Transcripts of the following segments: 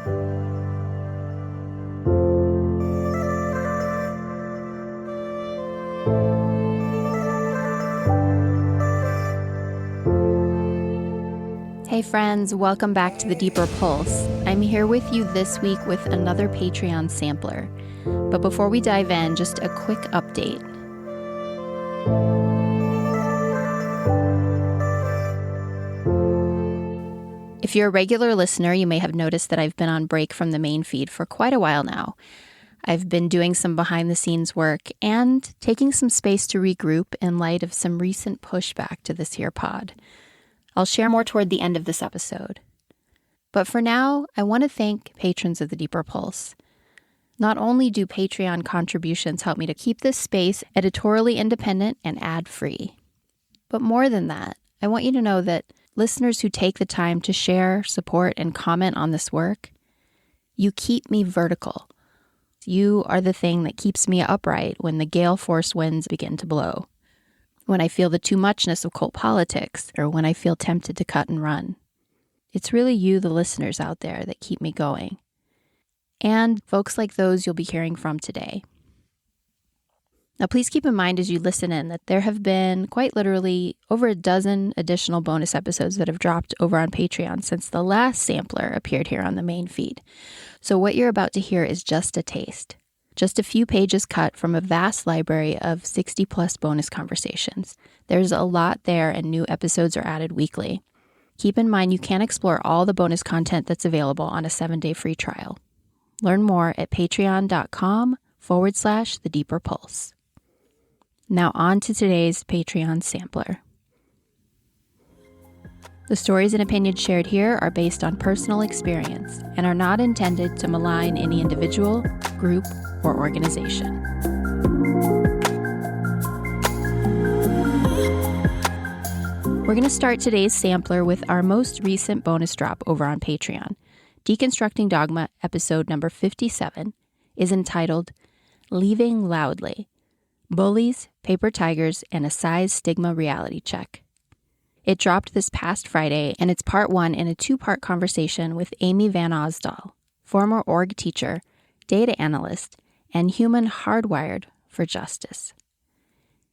Hey friends, welcome back to The Deeper Pulse. I'm here with you this week with another Patreon sampler. But before we dive in, just a quick update. If you're a regular listener, you may have noticed that I've been on break from the main feed for quite a while now. I've been doing some behind-the-scenes work and taking some space to regroup in light of some recent pushback to this here pod. I'll share more toward the end of this episode. But for now, I want to thank patrons of The Deeper Pulse. Not only do Patreon contributions help me to keep this space editorially independent and ad-free, but more than that, I want you to know that listeners who take the time to share, support, and comment on this work, you keep me vertical. You are the thing that keeps me upright when the gale force winds begin to blow, when I feel the too muchness of cult politics, or when I feel tempted to cut and run. It's really you, the listeners out there, that keep me going. And folks like those you'll be hearing from today. Now, please keep in mind as you listen in that there have been quite literally over a dozen additional bonus episodes that have dropped over on Patreon since the last sampler appeared here on the main feed. So what you're about to hear is just a taste. Just a few pages cut from a vast library of 60-plus bonus conversations. There's a lot there, and new episodes are added weekly. Keep in mind you can explore all the bonus content that's available on a 7-day free trial. Learn more at patreon.com/The Deeper Pulse. Now on to today's Patreon sampler. The stories and opinions shared here are based on personal experience and are not intended to malign any individual, group, or organization. We're going to start today's sampler with our most recent bonus drop over on Patreon. Deconstructing Dogma, episode number 57, is entitled Leaving Loudly: Bullies, Paper Tigers, and a Size Stigma Reality Check. It dropped this past Friday, and it's part one in a two-part conversation with Amy Van Osdal, former org teacher, data analyst, and human hardwired for justice.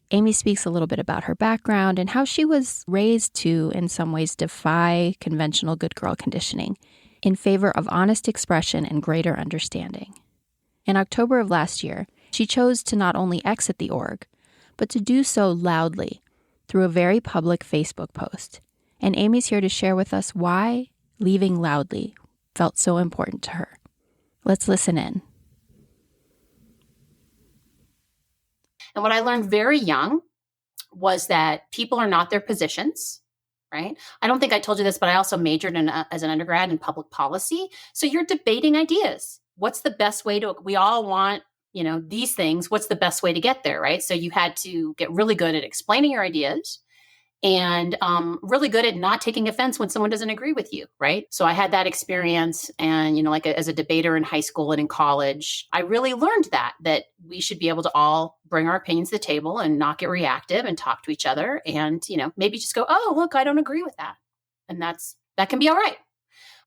Amy speaks a little bit about her background and how she was raised to, in some ways, defy conventional good girl conditioning in favor of honest expression and greater understanding. In October of last year, she chose to not only exit the org, but to do so loudly through a very public Facebook post. And Amy's here to share with us why leaving loudly felt so important to her. Let's listen in. And what I learned very young was that people are not their positions, right? I don't think I told you this, but I also majored as an undergrad in public policy. So you're debating ideas. What's the best way to, we all want, these things, what's the best way to get there, right? So you had to get really good at explaining your ideas and really good at not taking offense when someone doesn't agree with you, right? So I had that experience, and, as a debater in high school and in college, I really learned that we should be able to all bring our opinions to the table and not get reactive and talk to each other and, maybe just go, oh, look, I don't agree with that. And that can be all right.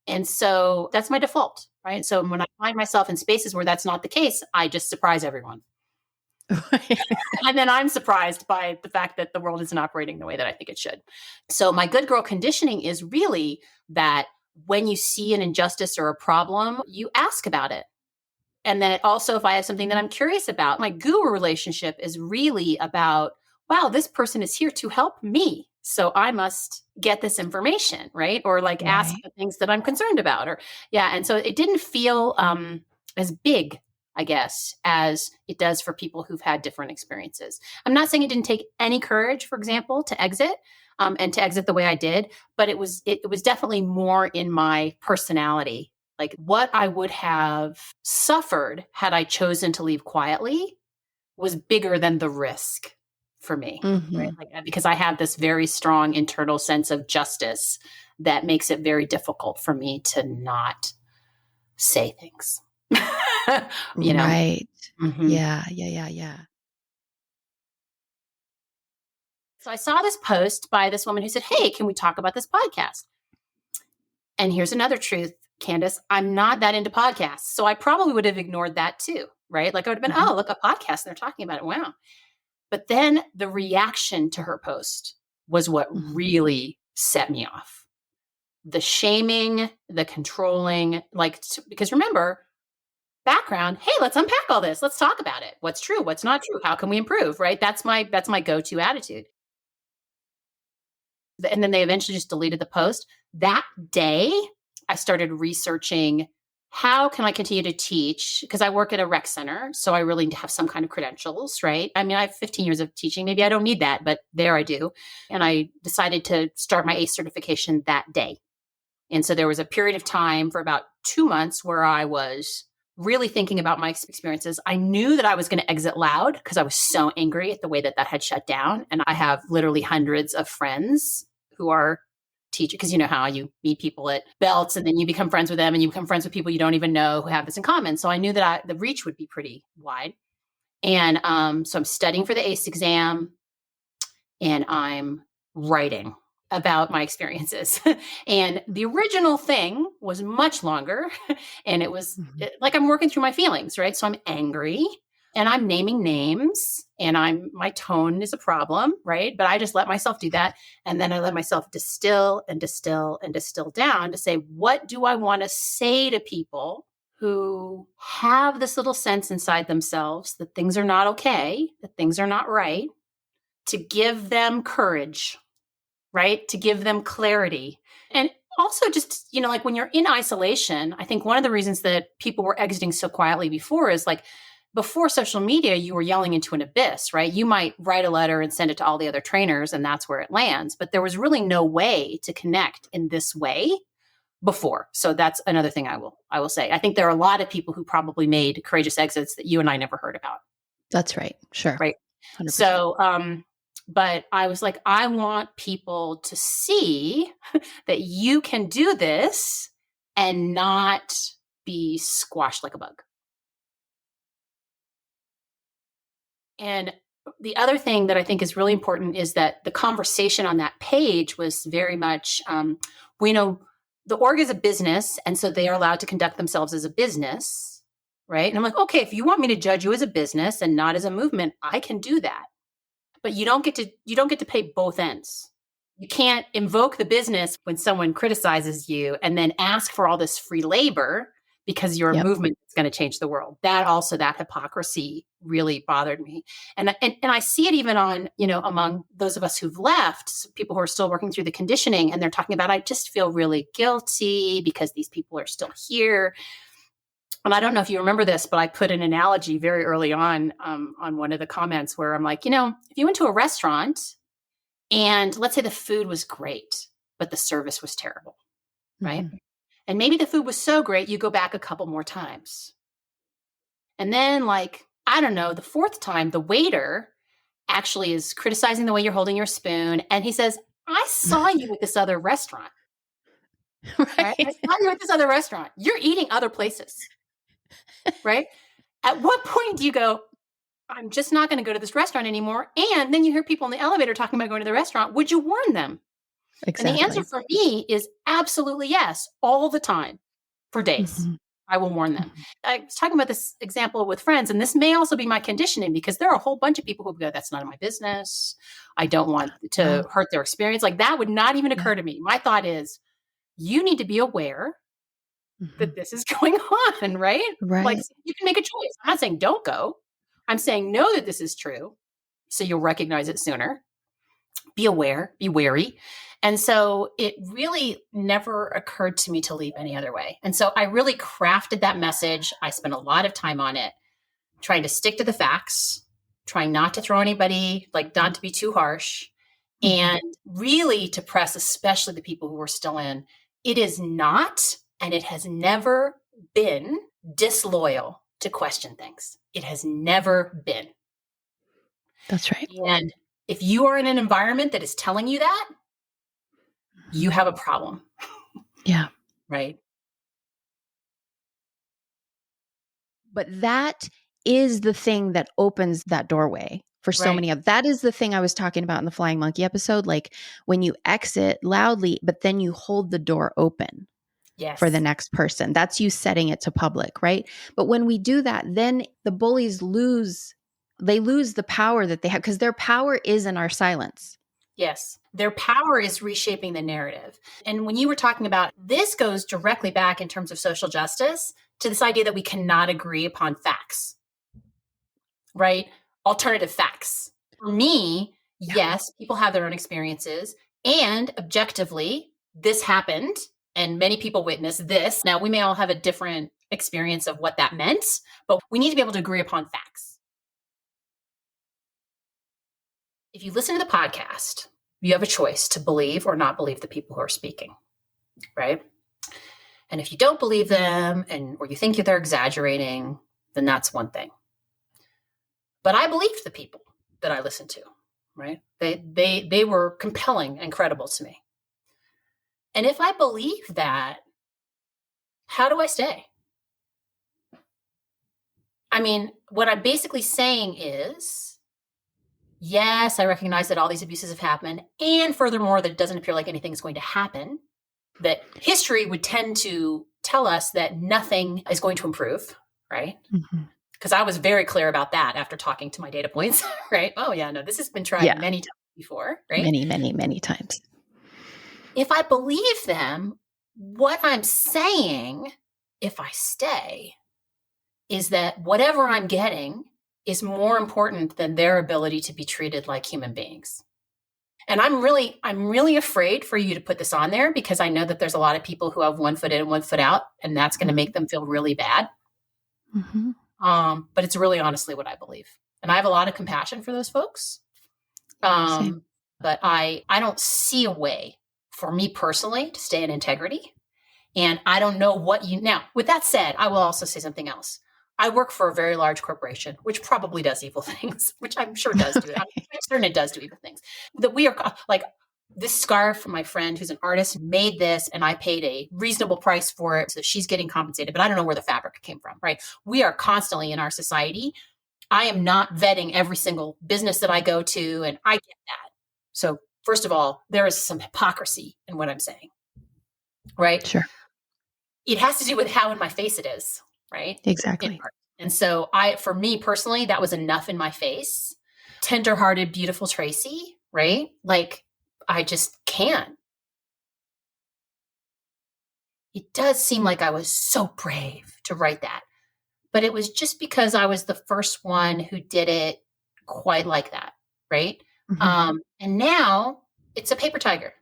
And so that's my default, right? So when I find myself in spaces where that's not the case, I just surprise everyone. And then I'm surprised by the fact that the world isn't operating the way that I think it should. So my good girl conditioning is really that when you see an injustice or a problem, you ask about it. And that also, if I have something that I'm curious about, my guru relationship is really about, wow, this person is here to help me. So I must get this information, right? Or ask the things that I'm concerned about. And so it didn't feel as big, I guess, as it does for people who've had different experiences. I'm not saying it didn't take any courage, for example, to exit and to exit the way I did, but it was definitely more in my personality. Like what I would have suffered had I chosen to leave quietly was bigger than the risk for me, right? Because I have this very strong internal sense of justice that makes it very difficult for me to not say things. Right. Mm-hmm. Yeah. So I saw this post by this woman who said, hey, can we talk about this podcast? And here's another truth. Candace, I'm not that into podcasts. So I probably would have ignored that too, right? Like I would have been, oh, look, a podcast. They're talking about it. Wow. But then the reaction to her post was what really set me off. The shaming, the controlling, because remember, background, hey, let's unpack all this. Let's talk about it. What's true? What's not true? How can we improve? Right? That's my go-to attitude. And then they eventually just deleted the post. That day, I started researching how can I continue to teach? Because I work at a rec center, so I really need to have some kind of credentials, right? I mean, I have 15 years of teaching. Maybe I don't need that, but there I do. And I decided to start my ACE certification that day. And so there was a period of time for about 2 months where I was really thinking about my experiences. I knew that I was going to exit loud because I was so angry at the way that had shut down. And I have literally hundreds of friends who are teachers, because you know how you meet people at belts and then you become friends with them and you become friends with people you don't even know who have this in common. So I knew that the reach would be pretty wide. And so I'm studying for the ACE exam and I'm writing about my experiences. And the original thing was much longer. And it was like I'm working through my feelings, right? So I'm angry and I'm naming names and my tone is a problem, right? But I just let myself do that. And then I let myself distill and distill and distill down to say, what do I want to say to people who have this little sense inside themselves that things are not okay, that things are not right, to give them courage, right? To give them clarity. And also just, like when you're in isolation, I think one of the reasons that people were exiting so quietly before is like, before social media, you were yelling into an abyss, right? You might write a letter and send it to all the other trainers and that's where it lands. But there was really no way to connect in this way before. So that's another thing I will say. I think there are a lot of people who probably made courageous exits that you and I never heard about. That's right. Sure. Right. 100%. So, but I was like, I want people to see that you can do this and not be squashed like a bug. And the other thing that I think is really important is that the conversation on that page was very much, we know the org is a business, and so they are allowed to conduct themselves as a business, right? And I'm like, okay, if you want me to judge you as a business and not as a movement, I can do that. But you don't get to pay both ends. You can't invoke the business when someone criticizes you and then ask for all this free labor because your movement is going to change the world. That hypocrisy really bothered me. And I see it even on, among those of us who've left, people who are still working through the conditioning, and they're talking about, I just feel really guilty because these people are still here. And I don't know if you remember this, but I put an analogy very early on one of the comments where I'm like, if you went to a restaurant and let's say the food was great, but the service was terrible, right? Mm-hmm. And maybe the food was so great, you go back a couple more times. And then I don't know, the fourth time, the waiter actually is criticizing the way you're holding your spoon. And he says, I saw you at this other restaurant. Right? I saw you at this other restaurant. You're eating other places. Right? At what point do you go, I'm just not going to go to this restaurant anymore? And then you hear people in the elevator talking about going to the restaurant. Would you warn them? Exactly. And the answer for me is absolutely yes, all the time, for days. Mm-hmm. I will warn them. Mm-hmm. I was talking about this example with friends, and this may also be my conditioning because there are a whole bunch of people who go, that's none of my business. I don't want to hurt their experience. That would not even occur to me. My thought is, you need to be aware that this is going on, right? Right. You can make a choice. I'm not saying don't go. I'm saying know that this is true, so you'll recognize it sooner. Be aware, be wary. And so it really never occurred to me to leave any other way. And so I really crafted that message. I spent a lot of time on it, trying to stick to the facts, trying not to throw anybody, not to be too harsh, and really to press, especially the people who are still in. It is not, and it has never been disloyal to question things. It has never been. That's right. And if you are in an environment that is telling you that, you have a problem. Yeah. Right. But that is the thing that opens that doorway for so many of. That is the thing I was talking about in the Flying Monkey episode. When you exit loudly, but then you hold the door open. Yes. for the next person. That's you setting it to public, right? But when we do that, then the bullies lose the power that they have, because their power is in our silence. Yes. Their power is reshaping the narrative. And when you were talking about this goes directly back in terms of social justice to this idea that we cannot agree upon facts, right? Alternative facts. For me, yes, people have their own experiences, and objectively, this happened and many people witnessed this. Now, we may all have a different experience of what that meant, but we need to be able to agree upon facts. If you listen to the podcast, you have a choice to believe or not believe the people who are speaking, right? And if you don't believe them or you think they're exaggerating, then that's one thing. But I believed the people that I listened to, right? They were compelling and credible to me. And if I believe that, how do I stay? I mean, what I'm basically saying is, yes, I recognize that all these abuses have happened. And furthermore, that it doesn't appear like anything is going to happen. That history would tend to tell us that nothing is going to improve, right? Because I was very clear about that after talking to my data points, right? Oh, yeah, no, this has been tried many times before, right? Many, many, many times. If I believe them, what I'm saying, if I stay, is that whatever I'm getting is more important than their ability to be treated like human beings. And I'm really afraid for you to put this on there, because I know that there's a lot of people who have one foot in and one foot out, and that's going to make them feel really bad. But it's really honestly what I believe. And I have a lot of compassion for those folks. But I don't see a way for me personally to stay in integrity. And I don't know now, with that said, I will also say something else. I work for a very large corporation, which probably does evil things, which I'm sure does do it. I'm certain it does do evil things. That we are like, this scarf from my friend who's an artist made this, and I paid a reasonable price for it, so she's getting compensated, but I don't know where the fabric came from, right? We are constantly in our society. I am not vetting every single business that I go to, and I get that. So first of all, there is some hypocrisy in what I'm saying, right? Sure. It has to do with how in my face it is, right? Exactly. And so for me personally, that was enough in my face. Tenderhearted, beautiful Tracy, right? Like, I just can't. It does seem like I was so brave to write that, but it was just because I was the first one who did it quite like that, right? And now it's a paper tiger.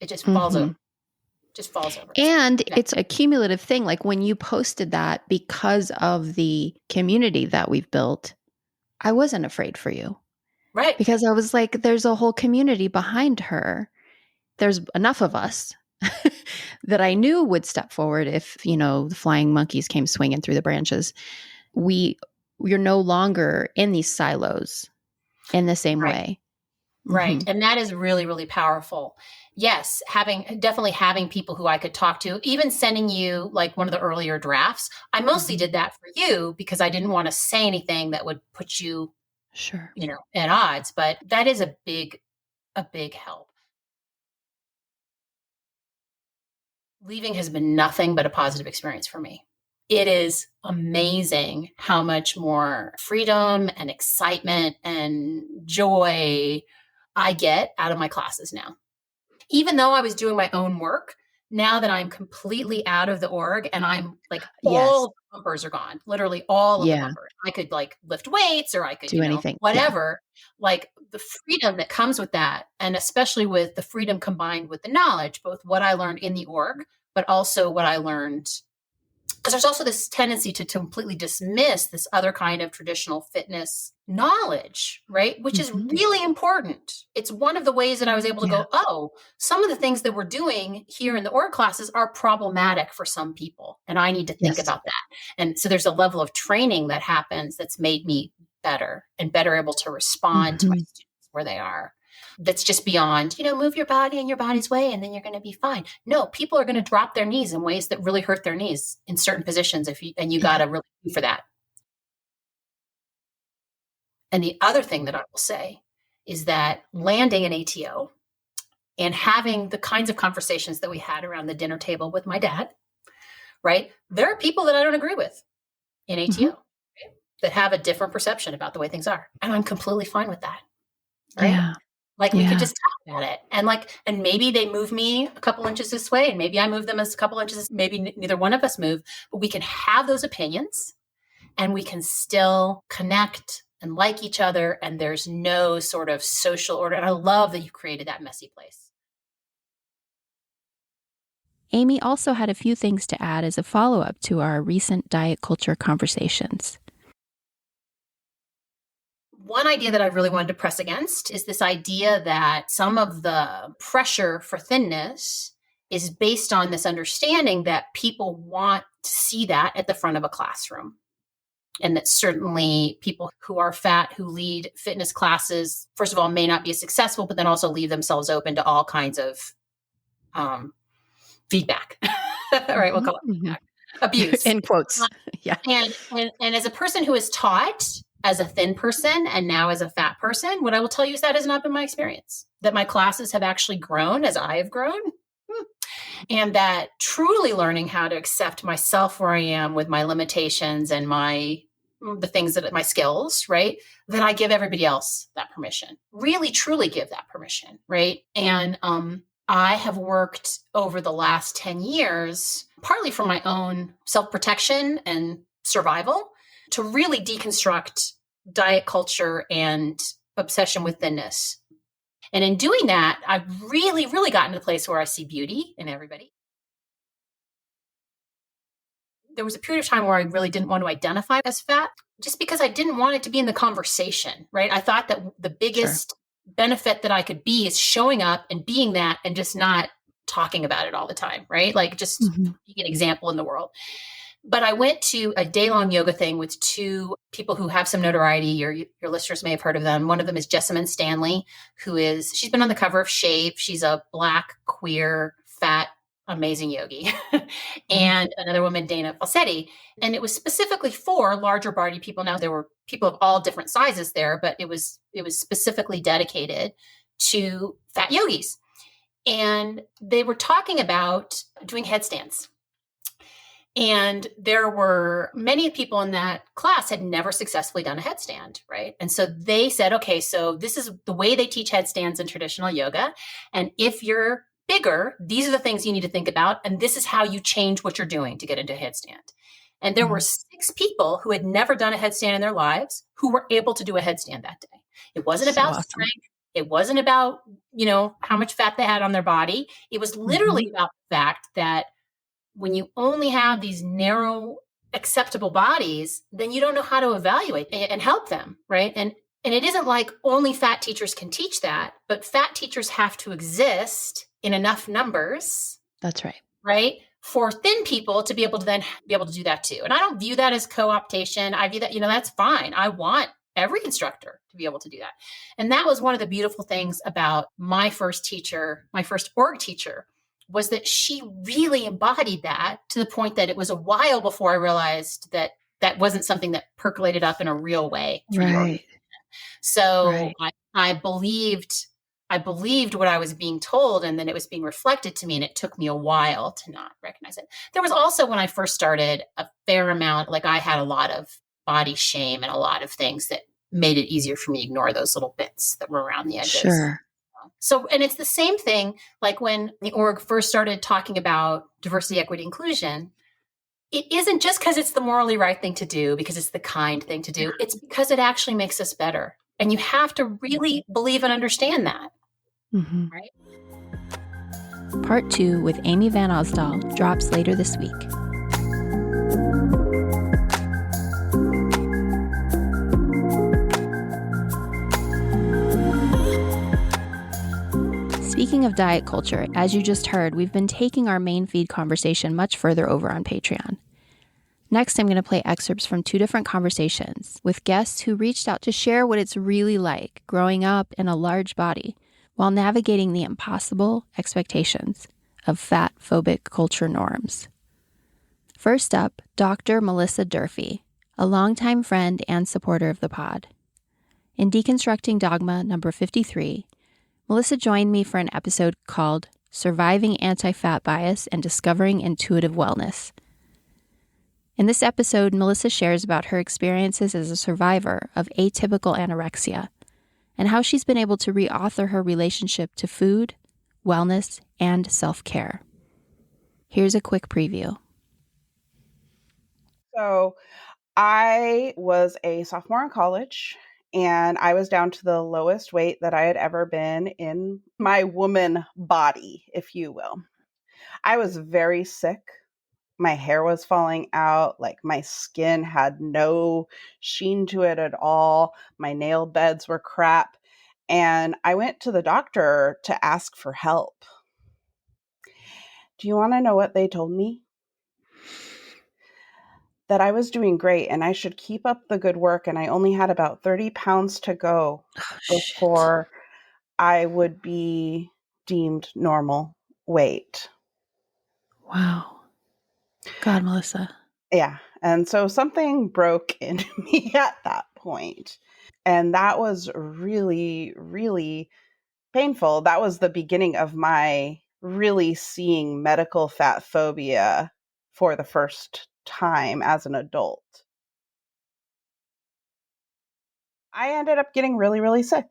It just falls over. Just falls over. And it's a cumulative thing. Like when you posted that, because of the community that we've built, I wasn't afraid for you. Right. Because I was like, there's a whole community behind her. There's enough of us that I knew would step forward if, the flying monkeys came swinging through the branches. We're no longer in these silos in the same way. Right. And that is really, really powerful. Yes. Definitely having people who I could talk to, even sending you like one of the earlier drafts. I mostly did that for you because I didn't want to say anything that would put you, at odds. But that is a big help. Leaving has been nothing but a positive experience for me. It is amazing how much more freedom and excitement and joy I get out of my classes now. Even though I was doing my own work, now that I'm completely out of the org and I'm like, all the bumpers are gone, literally all of the bumpers. I could like lift weights or I could do anything, whatever. Like the freedom that comes with that. And especially with the freedom combined with the knowledge, both what I learned in the org, but also what I learned. Because there's also this tendency to completely dismiss this other kind of traditional fitness knowledge, right? Which is really important. It's one of the ways that I was able to go, oh, some of the things that we're doing here in the org classes are problematic for some people. And I need to think about that. And so there's a level of training that happens that's made me better and better able to respond to my students where they are. That's just beyond, move your body in your body's way and then you're going to be fine. No, people are going to drop their knees in ways that really hurt their knees in certain positions and you got to really do for that. And the other thing that I will say is that landing an ATO and having the kinds of conversations that we had around the dinner table with my dad, right? There are people that I don't agree with in ATO, right, that have a different perception about the way things are. And I'm completely fine with that, right? Yeah. Like we could just talk about it. And maybe they move me a couple inches this way, and maybe I move them as a couple inches. Maybe neither one of us move, but we can have those opinions and we can still connect and like each other. And there's no sort of social order. And I love that you created that messy place. Amy also had a few things to add as a follow-up to our recent diet culture conversations. One idea that I really wanted to press against is this idea that some of the pressure for thinness is based on this understanding that people want to see that at the front of a classroom. And that certainly people who are fat, who lead fitness classes, first of all, may not be successful, but then also leave themselves open to all kinds of feedback. All right, we'll call it feedback. Abuse. In quotes. Yeah. And as a person who is taught as a thin person and now as a fat person, what I will tell you is that has not been my experience. That my classes have actually grown as I have grown. And that truly learning how to accept myself where I am with my limitations and the things that my skills, right? That I give everybody else that permission. Really, truly give that permission, right? And I have worked over the last 10 years, partly for my own self-protection and survival, to really deconstruct diet culture and obsession with thinness. And in doing that, I've really, really gotten to the place where I see beauty in everybody. There was a period of time where I really didn't want to identify as fat just because I didn't want it to be in the conversation, right? I thought that the biggest benefit that I could be is showing up and being that and just not talking about it all the time, right? Like just being an example in the world. But I went to a day-long yoga thing with two people who have some notoriety. Your listeners may have heard of them. One of them is Jessamine Stanley, she's been on the cover of Shape. She's a Black, queer, fat, amazing yogi. And another woman, Dana Falsetti. And it was specifically for larger body people. Now, there were people of all different sizes there, but it was specifically dedicated to fat yogis. And they were talking about doing headstands. And there were many people in that class had never successfully done a headstand, right? And so they said, okay, so this is the way they teach headstands in traditional yoga. And if you're bigger, these are the things you need to think about. And this is how you change what you're doing to get into a headstand. And there were 6 people who had never done a headstand in their lives who were able to do a headstand that day. It wasn't about strength. It wasn't about, how much fat they had on their body. It was literally about the fact that when you only have these narrow, acceptable bodies, then you don't know how to evaluate and help them, right? And it isn't like only fat teachers can teach that, but fat teachers have to exist in enough numbers. That's right. Right? For thin people to be able to then be able to do that too. And I don't view that as co-optation. I view that, that's fine. I want every instructor to be able to do that. And that was one of the beautiful things about my first teacher, my first org teacher, was that she really embodied that to the point that it was a while before I realized that that wasn't something that percolated up in a real way. Right. So I believed what I was being told, and then it was being reflected to me, and it took me a while to not recognize it. There was also, when I first started, a fair amount, like I had a lot of body shame and a lot of things that made it easier for me to ignore those little bits that were around the edges. Sure. So, and it's the same thing, like when the org first started talking about diversity, equity, inclusion, it isn't just because it's the morally right thing to do, because it's the kind thing to do. It's because it actually makes us better. And you have to really believe and understand that. Right? Part 2 with Amy Van Osdal drops later this week. Speaking of diet culture, as you just heard, we've been taking our main feed conversation much further over on Patreon. Next, I'm going to play excerpts from 2 different conversations with guests who reached out to share what it's really like growing up in a large body while navigating the impossible expectations of fat-phobic culture norms. First up, Dr. Melissa Durfee, a longtime friend and supporter of the pod. In Deconstructing Dogma number 53, Melissa joined me for an episode called Surviving Anti-Fat Bias and Discovering Intuitive Wellness. In this episode, Melissa shares about her experiences as a survivor of atypical anorexia and how she's been able to reauthor her relationship to food, wellness, and self-care. Here's a quick preview. So I was a sophomore in college, and I was down to the lowest weight that I had ever been in my woman body, if you will. I was very sick. My hair was falling out. Like, my skin had no sheen to it at all. My nail beds were crap. And I went to the doctor to ask for help. Do you want to know what they told me? That I was doing great and I should keep up the good work, and I only had about 30 pounds to go before I would be deemed normal weight. Wow. God, Melissa. Yeah. And so something broke into me at that point. And that was really, really painful. That was the beginning of my really seeing medical fat phobia for the first time as an adult. I ended up getting really, really sick.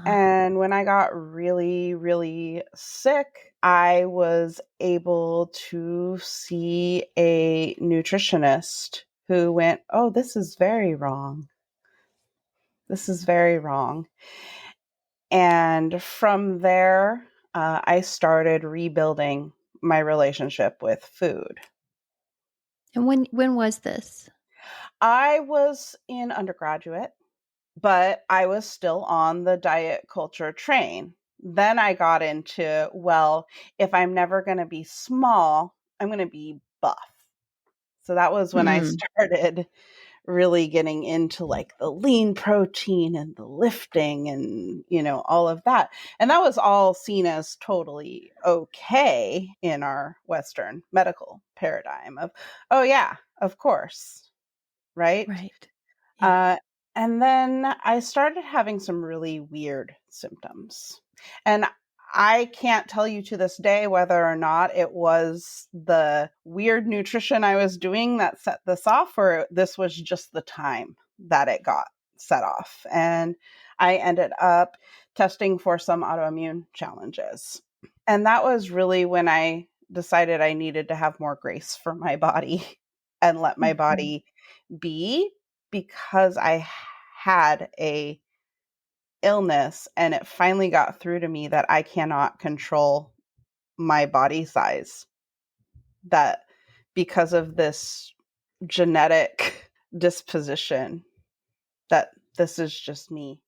And when I got really, really sick, I was able to see a nutritionist who went, "Oh, this is very wrong. This is very wrong." And from there, I started rebuilding my relationship with food. And when was this? I was in undergraduate, but I was still on the diet culture train. Then I got into, well, if I'm never going to be small, I'm going to be buff. So that was when I started really getting into like the lean protein and the lifting and, all of that. And that was all seen as totally okay in our Western medical paradigm of, oh yeah, of course. Right. Right. Yeah. And then I started having some really weird symptoms. And I can't tell you to this day whether or not it was the weird nutrition I was doing that set this off, or this was just the time that it got set off. And I ended up testing for some autoimmune challenges. And that was really when I decided I needed to have more grace for my body and let my body be, because I had a illness and it finally got through to me that I cannot control my body size. That because of this genetic disposition, that this is just me.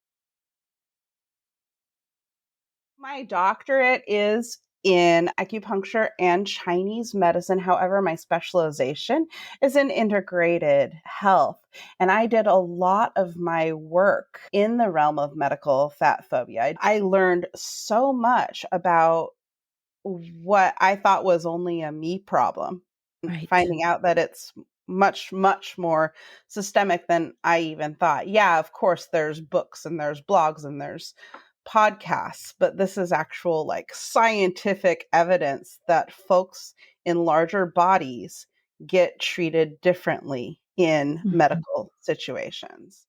My doctorate is in acupuncture and Chinese medicine. However, my specialization is in integrated health. And I did a lot of my work in the realm of medical fat phobia. I learned so much about what I thought was only a me problem, Right. finding out that it's much, much more systemic than I even thought. Yeah, of course, there's books and there's blogs and there's podcasts, but this is actual like scientific evidence that folks in larger bodies get treated differently in medical situations.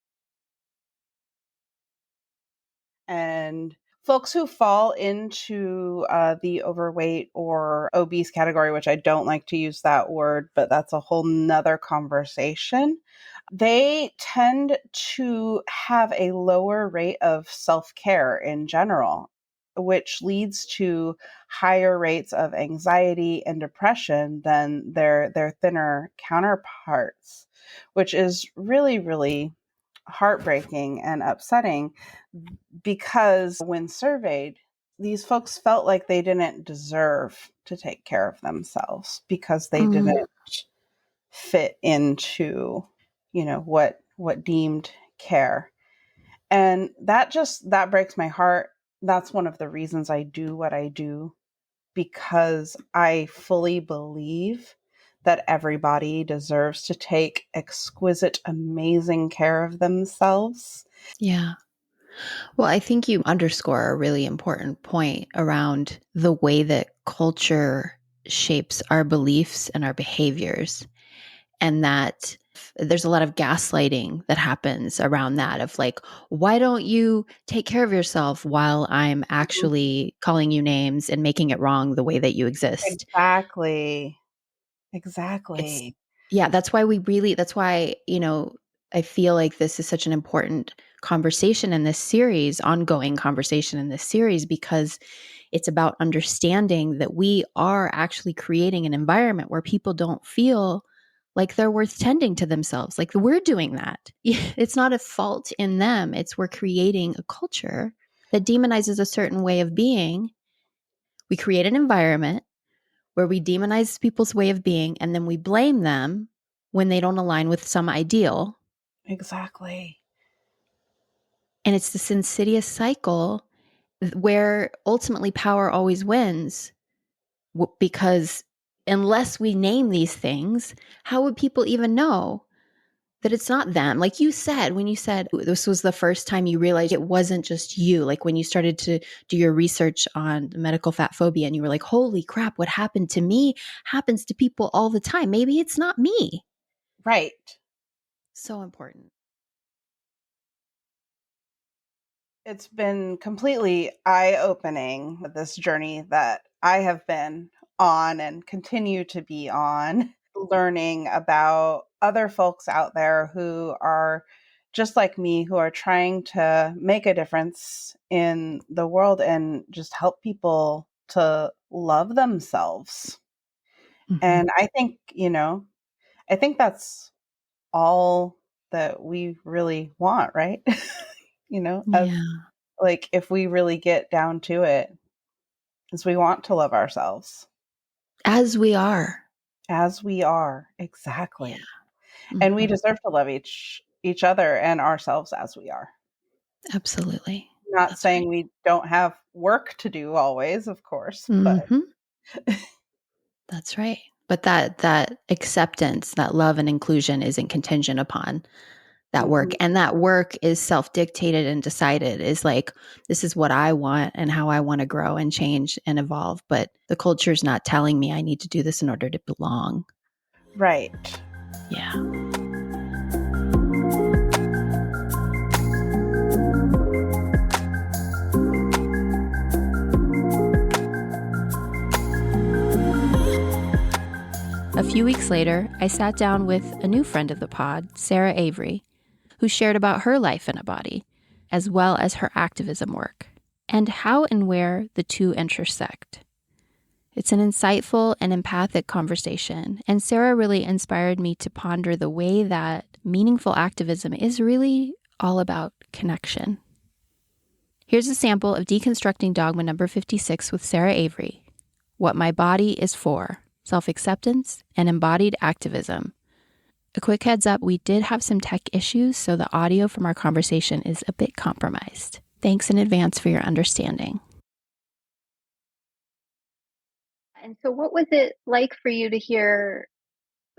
And folks who fall into the overweight or obese category, which I don't like to use that word, but that's a whole nother conversation. They tend to have a lower rate of self-care in general, which leads to higher rates of anxiety and depression than their thinner counterparts, which is really, really heartbreaking and upsetting, because when surveyed, these folks felt like they didn't deserve to take care of themselves because they didn't fit into, what deemed care. And that breaks my heart. That's one of the reasons I do what I do, because I fully believe that everybody deserves to take exquisite, amazing care of themselves. Yeah. Well, I think you underscore a really important point around the way that culture shapes our beliefs and our behaviors. And that there's a lot of gaslighting that happens around that of like, why don't you take care of yourself while I'm actually calling you names and making it wrong the way that you exist? Exactly. It's, Exactly. yeah, that's why, I feel like this is such an important conversation in this series, ongoing conversation in this series, because it's about understanding that we are actually creating an environment where people don't feel like they're worth tending to themselves. Like we're doing that. It's not a fault in them. It's we're creating a culture that demonizes a certain way of being. We create an environment where we demonize people's way of being and then we blame them when they don't align with some ideal. Exactly. And it's this insidious cycle where ultimately power always wins, because unless we name these things, how would people even know that it's not them? Like you said, when you said this was the first time you realized it wasn't just you, like when you started to do your research on medical fat phobia and you were like, holy crap, what happened to me happens to people all the time. Maybe it's not me. Right. So important. It's been completely eye-opening, this journey that I have been on and continue to be on, learning about other folks out there who are just like me, who are trying to make a difference in the world and just help people to love themselves. Mm-hmm. And I think that's all that we really want, right? As Yeah. like if we really get down to it, is we want to love ourselves As we are. as we are. Yeah. Exactly. And we Mm-hmm. deserve to love each other and ourselves as we are. Absolutely. Not That's right. saying we don't have work to do always, of course, but Mm-hmm. That's right. But that acceptance, that love and inclusion isn't contingent upon that work. mhm, And that work is self-dictated and decided, is like, this is what I want and how I want to grow and change and evolve. But the culture is not telling me I need to do this in order to belong. right. Yeah. A few weeks later, I sat down with a new friend of the pod, Sarah Avery, who shared about her life in Embodied, as well as her activism work, and how and where the two intersect. It's an insightful and empathic conversation, and Sarah really inspired me to ponder the way that meaningful activism is really all about connection. Here's a sample of Deconstructing Dogma number 56 with Sarah Avery, What My Body is For, Self-Acceptance and Embodied Activism. A quick heads up, we did have some tech issues, so the audio from our conversation is a bit compromised. Thanks in advance for your understanding. And so, what was it like for you to hear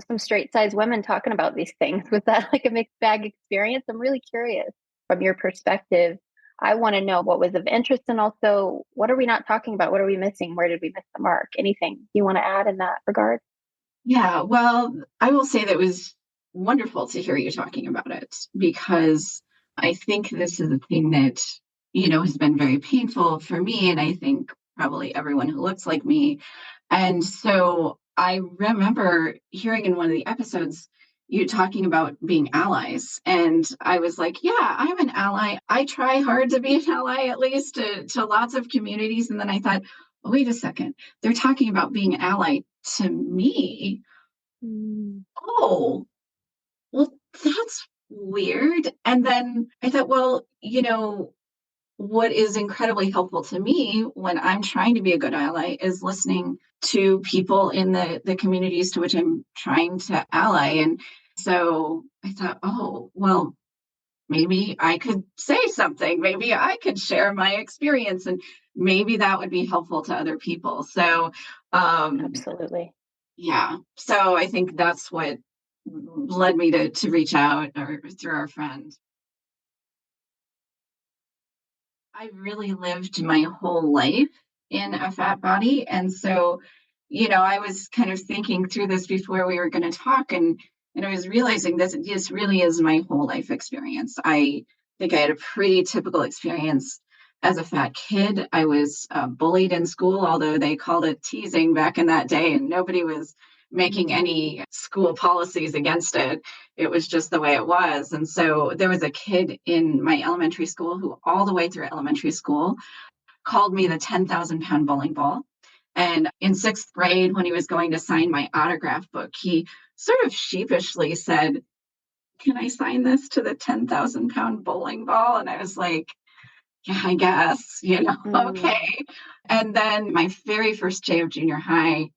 some straight size women talking about these things? Was that like a mixed bag experience? I'm really curious from your perspective. I want to know what was of interest and also what are we not talking about? What are we missing? Where did we miss the mark? Anything you want to add in that regard? Yeah, well, I will say that it was wonderful to hear you talking about it because I think this is a thing that, has been very painful for me. And I think probably everyone who looks like me. And so I remember hearing in one of the episodes you talking about being allies. And I was like, yeah, I'm an ally. I try hard to be an ally, at least to lots of communities. And then I thought, oh, wait a second, they're talking about being an ally to me. Mm. Oh, well, that's weird. And then I thought, well, what is incredibly helpful to me when I'm trying to be a good ally is listening to people in the communities to which I'm trying to ally. And so I thought, oh, well, maybe I could say something. Maybe I could share my experience and maybe that would be helpful to other people. So, um, Absolutely. yeah. So I think that's what led me to reach out or through our friend. I really lived my whole life in a fat body. And so, I was kind of thinking through this before we were going to talk. And And I was realizing this really is my whole life experience. I think I had a pretty typical experience as a fat kid. I was bullied in school, although they called it teasing back in that day, and nobody was making any school policies against it. It was just the way it was. And so there was a kid in my elementary school who all the way through elementary school called me the 10,000-pound bowling ball. And in sixth grade, when he was going to sign my autograph book, he sort of sheepishly said, "Can I sign this to the 10,000-pound bowling ball?" And I was like, "Yeah, I guess, okay." And then my very first day of junior high,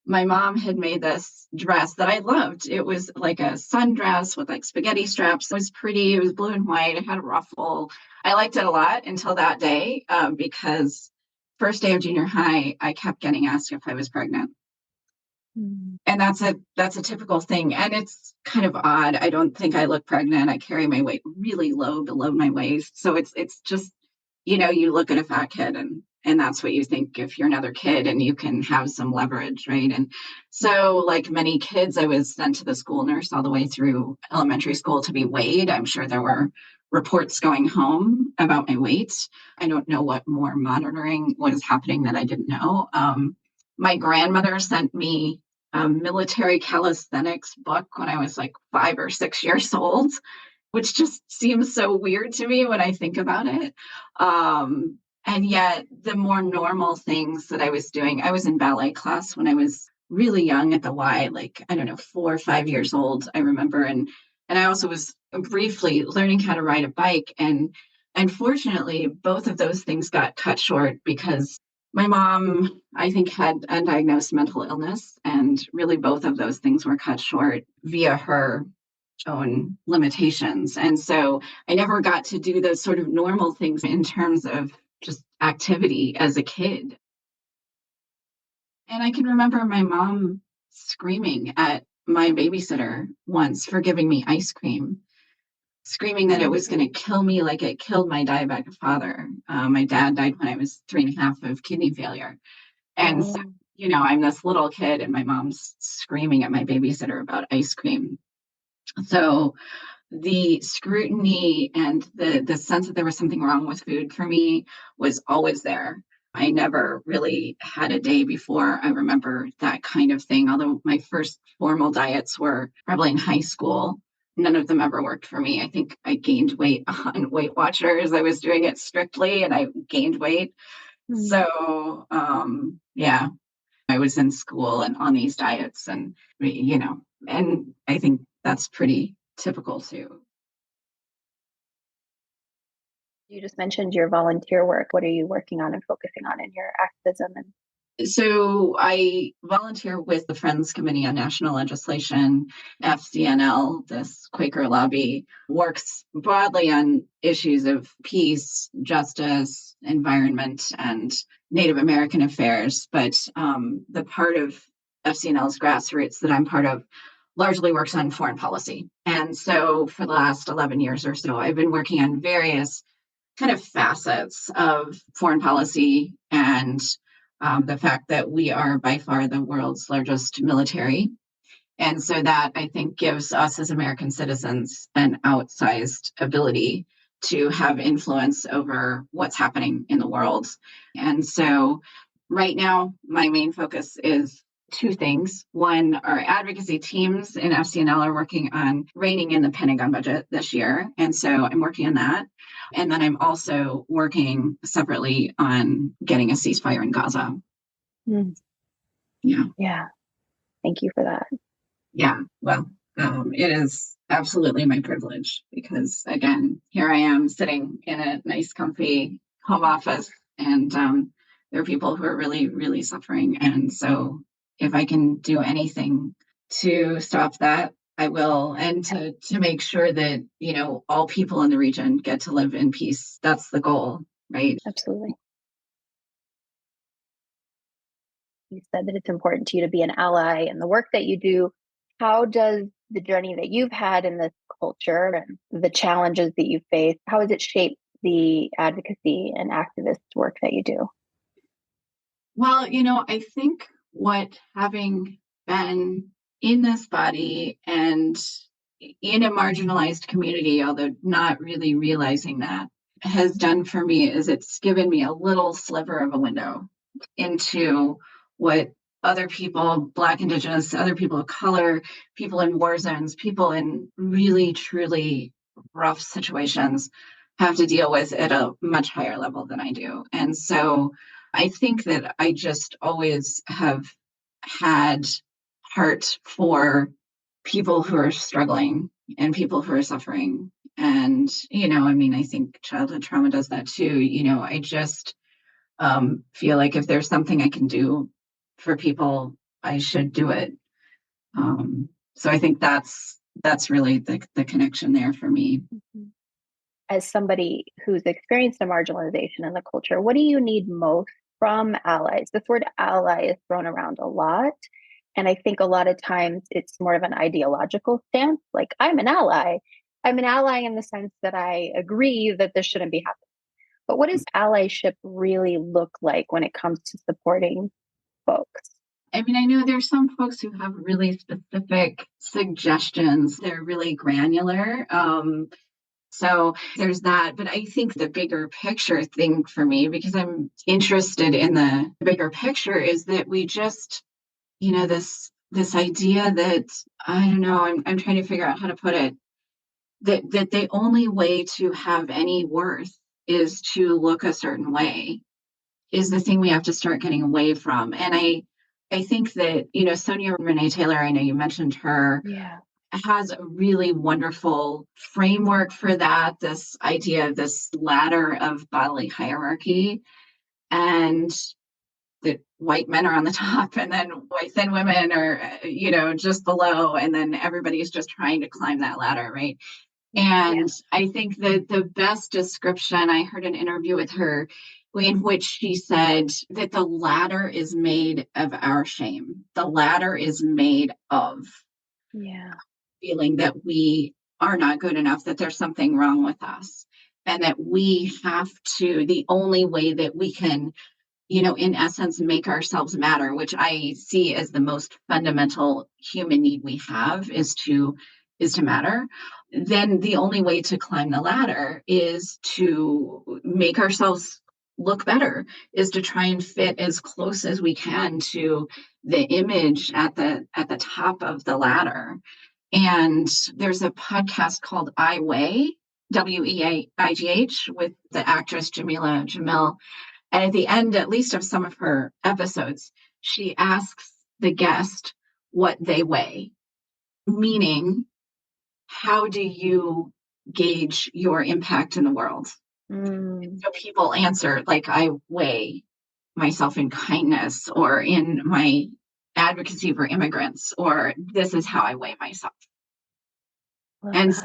my mom had made this dress that I loved. It was like a sundress with like spaghetti straps. It was pretty. It was blue and white. It had a ruffle. I liked it a lot until that day, because first day of junior high, I kept getting asked if I was pregnant. And that's a typical thing. And it's kind of odd. I don't think I look pregnant. I carry my weight really low below my waist. So it's just, you look at a fat kid and that's what you think if you're another kid and you can have some leverage, right? And so like many kids, I was sent to the school nurse all the way through elementary school to be weighed. I'm sure there were reports going home about my weight. I don't know what more monitoring was happening that I didn't know. My grandmother sent me a military calisthenics book when I was like 5 or 6 years old, which just seems so weird to me when I think about it. And yet the more normal things that I was doing, I was in ballet class when I was really young at the Y, like, I don't know, 4 or 5 years old, I remember. And I also was briefly learning how to ride a bike. And unfortunately, both of those things got cut short because my mom, I think, had undiagnosed mental illness, and really both of those things were cut short via her own limitations. And so I never got to do those sort of normal things in terms of just activity as a kid. And I can remember my mom screaming at my babysitter once for giving me ice cream, screaming that it was going to kill me like it killed my diabetic father. My dad died when I was 3.5 of kidney failure. And so, I'm this little kid and my mom's screaming at my babysitter about ice cream. So the scrutiny and the sense that there was something wrong with food for me was always there. I never really had a day before I remember that kind of thing. Although my first formal diets were probably in high school, none of them ever worked for me. I think I gained weight on Weight Watchers. I was doing it strictly and I gained weight. So, yeah, I was in school and on these diets and I think that's pretty typical too. You just mentioned your volunteer work. What are you working on and focusing on in your activism? So I volunteer with the Friends Committee on National Legislation. FCNL, this Quaker lobby, works broadly on issues of peace, justice, environment, and Native American affairs. But the part of FCNL's grassroots that I'm part of largely works on foreign policy. And so for the last 11 years or so, I've been working on various kind of facets of foreign policy and the fact that we are by far the world's largest military. And so that, I think, gives us as American citizens an outsized ability to have influence over what's happening in the world. And so right now, my main focus is two things. One, our advocacy teams in FCNL are working on reining in the Pentagon budget this year. And so I'm working on that. And then I'm also working separately on getting a ceasefire in Gaza. Yeah. Thank you for that. Yeah. Well, it is absolutely my privilege because, again, here I am sitting in a nice, comfy home office, and there are people who are really, really suffering. And so if I can do anything to stop that, I will, and to make sure that, all people in the region get to live in peace. That's the goal, right? Absolutely. You said that it's important to you to be an ally in the work that you do. How does the journey that you've had in this culture and the challenges that you face, how has it shaped the advocacy and activist work that you do? Well, I think what having been in this body and in a marginalized community, although not really realizing that, has done for me is it's given me a little sliver of a window into what other people, Black, Indigenous, other people of color, people in war zones, people in really, truly rough situations have to deal with at a much higher level than I do. And so I think that I just always have had heart for people who are struggling and people who are suffering. And, I think childhood trauma does that too. I just feel like if there's something I can do for people, I should do it. So I think that's really the connection there for me. As somebody who's experienced a marginalization in the culture, what do you need most from allies? This word ally is thrown around a lot. And I think a lot of times it's more of an ideological stance. Like, I'm an ally. I'm an ally in the sense that I agree that this shouldn't be happening. But what does allyship really look like when it comes to supporting folks? I know there's some folks who have really specific suggestions. They're really granular. So there's that. But I think the bigger picture thing for me, because I'm interested in the bigger picture, is that we just, this idea that, I don't know, I'm trying to figure out how to put it, that the only way to have any worth is to look a certain way, is the thing we have to start getting away from. And I think that, Sonia Renee Taylor, I know you mentioned her, has a really wonderful framework for that, this idea of this ladder of bodily hierarchy, and that white men are on the top and then white thin women are, just below, and then everybody's just trying to climb that ladder, right? And I think that the best description, I heard an interview with her in which she said that the ladder is made of our shame. The ladder is made of feeling that we are not good enough, that there's something wrong with us, and that we have to, the only way that we can, in essence, make ourselves matter, which I see as the most fundamental human need we have, is to matter. Then the only way to climb the ladder is to make ourselves look better, is to try and fit as close as we can to the image at the top of the ladder. And there's a podcast called I Weigh, WEIGH, with the actress Jamila Jamil. And at the end, at least of some of her episodes, she asks the guest what they weigh, meaning, how do you gauge your impact in the world? So people answer, like, I weigh myself in kindness, or in my advocacy for immigrants, or this is how I weigh myself. And so,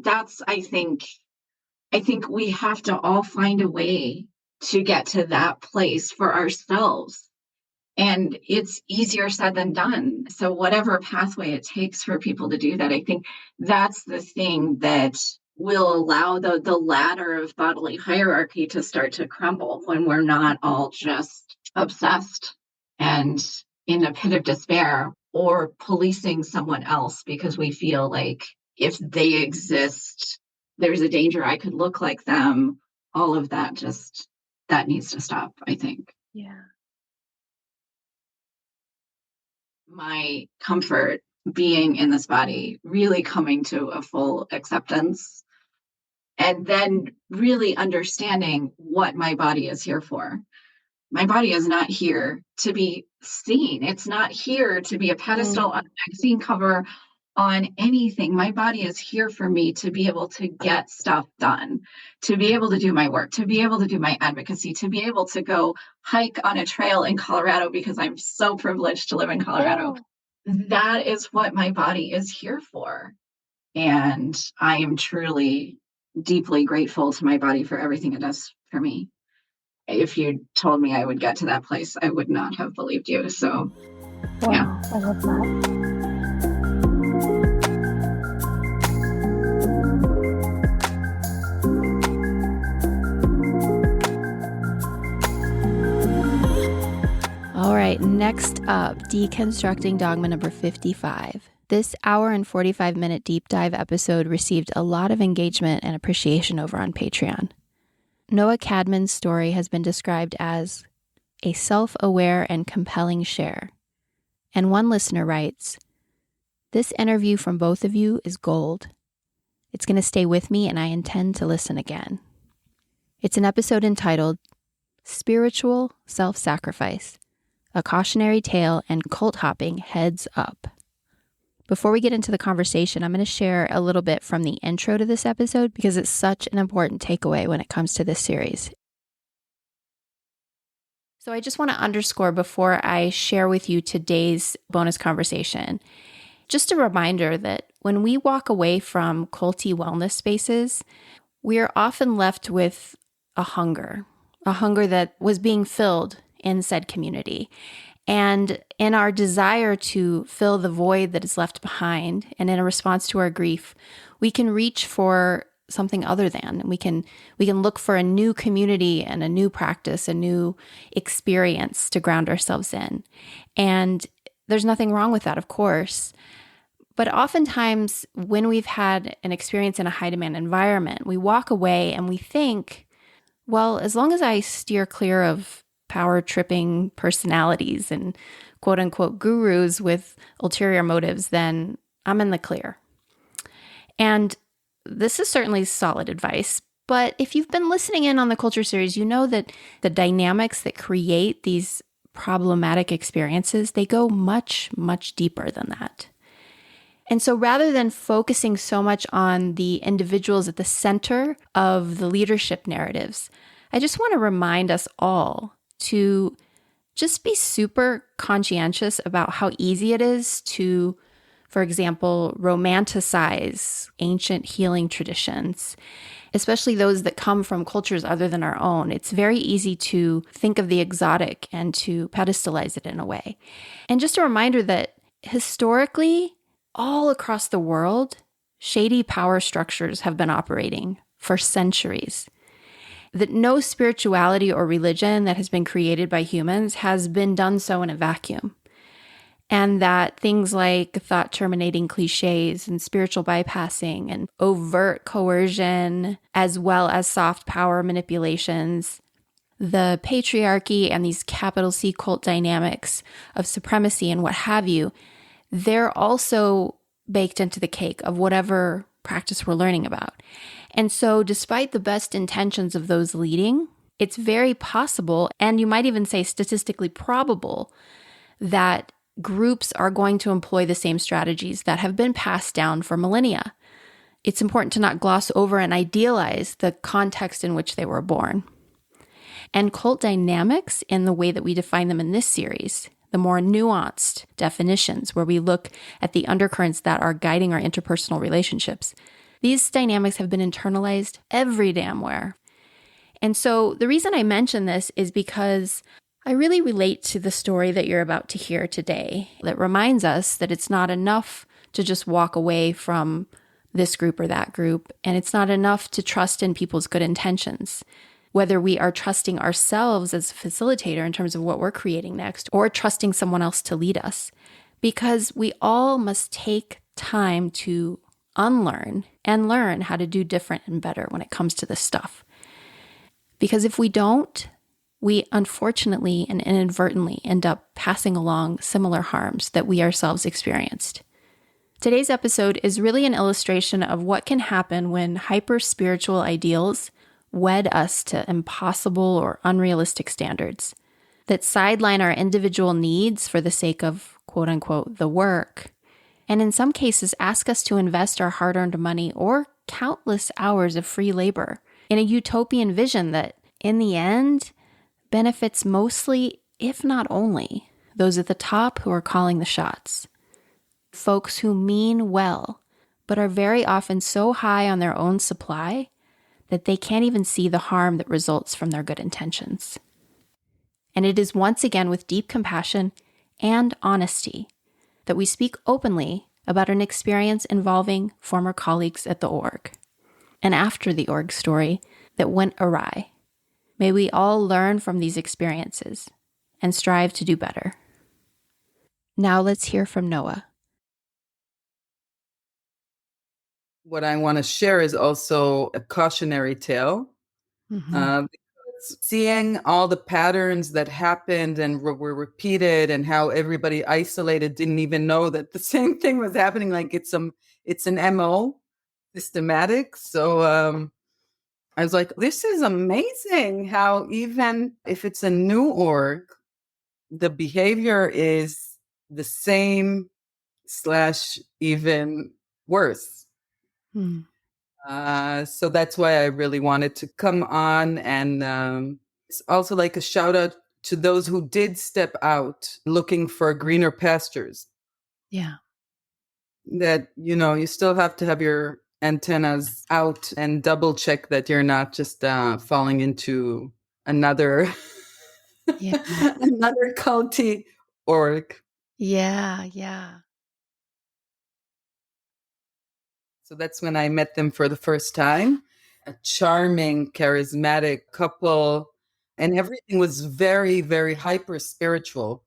that's, I think we have to all find a way to get to that place for ourselves. And it's easier said than done. So whatever pathway it takes for people to do that, I think that's the thing that will allow the ladder of bodily hierarchy to start to crumble, when we're not all just obsessed and in a pit of despair, or policing someone else because we feel like if they exist, there's a danger I could look like them. All of that, that needs to stop, I think. Yeah. My comfort being in this body, really coming to a full acceptance, and then really understanding what my body is here for. My body is not here to be seen. It's not here to be a pedestal on a magazine cover, on anything. My body is here for me to be able to get stuff done, to be able to do my work, to be able to do my advocacy, to be able to go hike on a trail in Colorado, because I'm so privileged to live in Colorado. That is what my body is here for. And I am truly, deeply grateful to my body for everything it does for me. If you told me I would get to that place, I would not have believed you. So, yeah. I love that. All right. right, next up, deconstructing dogma number 55. This hour and 45-minute deep dive episode received a lot of engagement and appreciation over on Patreon. Noah Cadman's story has been described as a self-aware and compelling share. And one listener writes, "This interview from both of you is gold. It's going to stay with me and I intend to listen again." It's an episode entitled Spiritual Self-Sacrifice, a cautionary tale and cult hopping heads up. Before we get into the conversation, I'm going to share a little bit from the intro to this episode because it's such an important takeaway when it comes to this series. So I just want to underscore before I share with you today's bonus conversation, just a reminder that when we walk away from culty wellness spaces, we are often left with a hunger that was being filled in said community. And in our desire to fill the void that is left behind, and in a response to our grief, we can reach for something other than. We can look for a new community and a new practice, a new experience to ground ourselves in. And there's nothing wrong with that, of course. But oftentimes when we've had an experience in a high demand environment, we walk away and we think, well, as long as I steer clear of power tripping personalities and quote unquote gurus with ulterior motives, then I'm in the clear. And this is certainly solid advice. But if you've been listening in on the culture series, you know that the dynamics that create these problematic experiences, they go much, much deeper than that. And so rather than focusing so much on the individuals at the center of the leadership narratives, I just want to remind us all to just be super conscientious about how easy it is to, for example, romanticize ancient healing traditions, especially those that come from cultures other than our own. It's very easy to think of the exotic and to pedestalize it in a way. And just a reminder that historically, all across the world, shady power structures have been operating for centuries. That no spirituality or religion that has been created by humans has been done so in a vacuum. And that things like thought-terminating cliches and spiritual bypassing and overt coercion, as well as soft power manipulations, the patriarchy and these capital C cult dynamics of supremacy and what have you, they're also baked into the cake of whatever practice we're learning about. And so despite the best intentions of those leading, it's very possible, and you might even say statistically probable, that groups are going to employ the same strategies that have been passed down for millennia. It's important to not gloss over and idealize the context in which they were born. And cult dynamics, in the way that we define them in this series, the more nuanced definitions where we look at the undercurrents that are guiding our interpersonal relationships, these dynamics have been internalized every damn where. And so the reason I mention this is because I really relate to the story that you're about to hear today that reminds us that it's not enough to just walk away from this group or that group, and it's not enough to trust in people's good intentions. Whether we are trusting ourselves as a facilitator in terms of what we're creating next, or trusting someone else to lead us, because we all must take time to unlearn and learn how to do different and better when it comes to this stuff. Because if we don't, we unfortunately and inadvertently end up passing along similar harms that we ourselves experienced. Today's episode is really an illustration of what can happen when hyper-spiritual ideals wed us to impossible or unrealistic standards that sideline our individual needs for the sake of, quote unquote, the work, and in some cases ask us to invest our hard-earned money or countless hours of free labor in a utopian vision that, in the end, benefits mostly, if not only, those at the top who are calling the shots. Folks who mean well, but are very often so high on their own supply that they can't even see the harm that results from their good intentions. And it is once again with deep compassion and honesty that we speak openly about an experience involving former colleagues at the org, and after the org story that went awry. May we all learn from these experiences and strive to do better. Now let's hear from Noah. What I want to share is also a cautionary tale. Because seeing all the patterns that happened and were repeated, and how everybody isolated didn't even know that the same thing was happening. Like it's an MO, systematic. So I was like, this is amazing how even if it's a new org, the behavior is the same / even worse. So that's why I really wanted to come on. And it's also like a shout out to those who did step out looking for greener pastures. Yeah. That, you still have to have your antennas out and double check that you're not just falling into another another culty org. Yeah. So that's when I met them for the first time. A charming, charismatic couple. And everything was very, very hyper spiritual.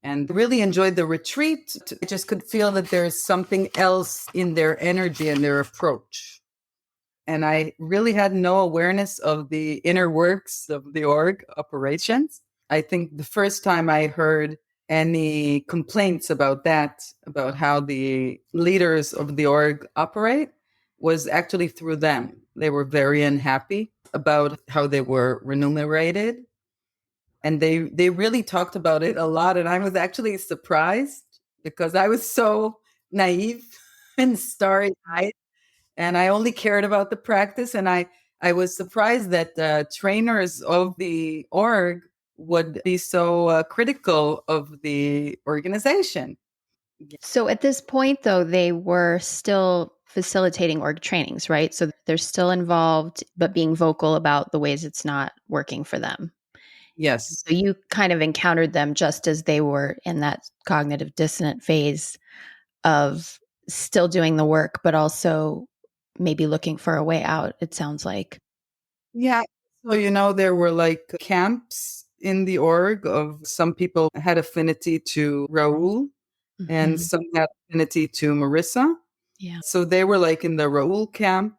And really enjoyed the retreat. I just could feel that there's something else in their energy and their approach. And I really had no awareness of the inner works of the org operations. I think the first time I heard any complaints about that, about how the leaders of the org operate, was actually through them. They were very unhappy about how they were remunerated. And they really talked about it a lot. And I was actually surprised because I was so naive and starry-eyed. And I only cared about the practice. And I was surprised that trainers of the org would be so critical of the organization. So at this point, though, they were still facilitating org trainings, right? So they're still involved, but being vocal about the ways it's not working for them. Yes. So you kind of encountered them just as they were in that cognitive dissonant phase of still doing the work, but also maybe looking for a way out, it sounds like. Yeah. So, there were like camps in the org of some people had affinity to Raul and some had affinity to Marissa. Yeah. So they were like in the Raul camp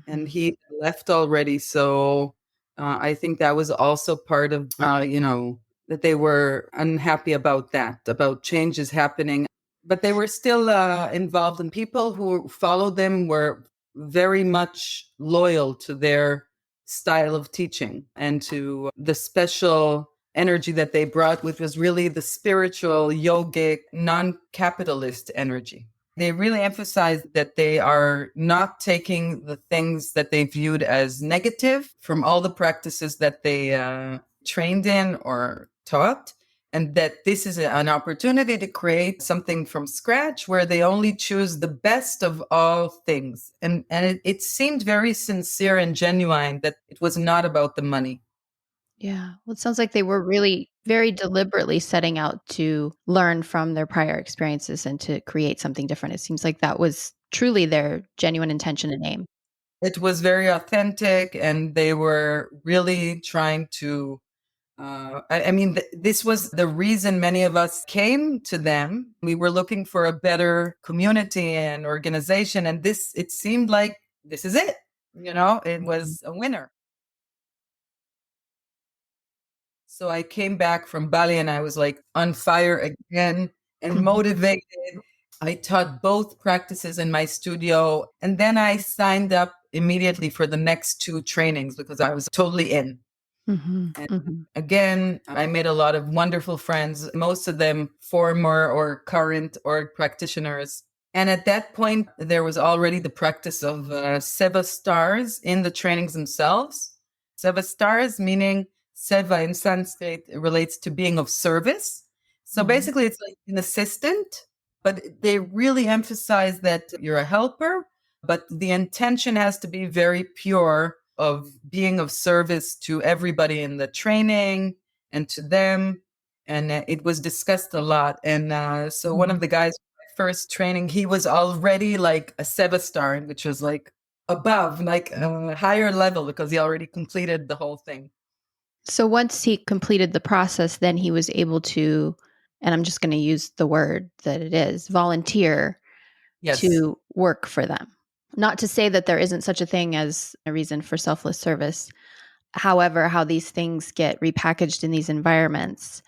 and he left already. So I think that was also part of, that they were unhappy about that, about changes happening. But they were still involved, and people who followed them were very much loyal to their style of teaching and to the special energy that they brought, which was really the spiritual, yogic, non-capitalist energy. They really emphasized that they are not taking the things that they viewed as negative from all the practices that they trained in or taught, and that this is an opportunity to create something from scratch where they only choose the best of all things. And it seemed very sincere and genuine that it was not about the money. Yeah. Well, it sounds like they were really very deliberately setting out to learn from their prior experiences and to create something different. It seems like that was truly their genuine intention and aim. It was very authentic, and they were really trying to this was the reason many of us came to them. We were looking for a better community and organization. And it seemed like this is it. It was a winner. So I came back from Bali and I was like on fire again and motivated. I taught both practices in my studio. And then I signed up immediately for the next 2 trainings because I was totally in. Again, I made a lot of wonderful friends, most of them former or current org practitioners. And at that point, there was already the practice of Seva stars in the trainings themselves. Seva stars, meaning Seva in Sanskrit relates to being of service. So basically, it's like an assistant, but they really emphasize that you're a helper, but the intention has to be very pure of being of service to everybody in the training and to them. And it was discussed a lot. And so one of the guys, first training, he was already like a Seva star, which was like above, like a higher level because he already completed the whole thing. So once he completed the process, then he was able to and I'm just going to use the word that it is, volunteer Yes. to work for them. Not to say that there isn't such a thing as a reason for selfless service. However, how these things get repackaged in these environments,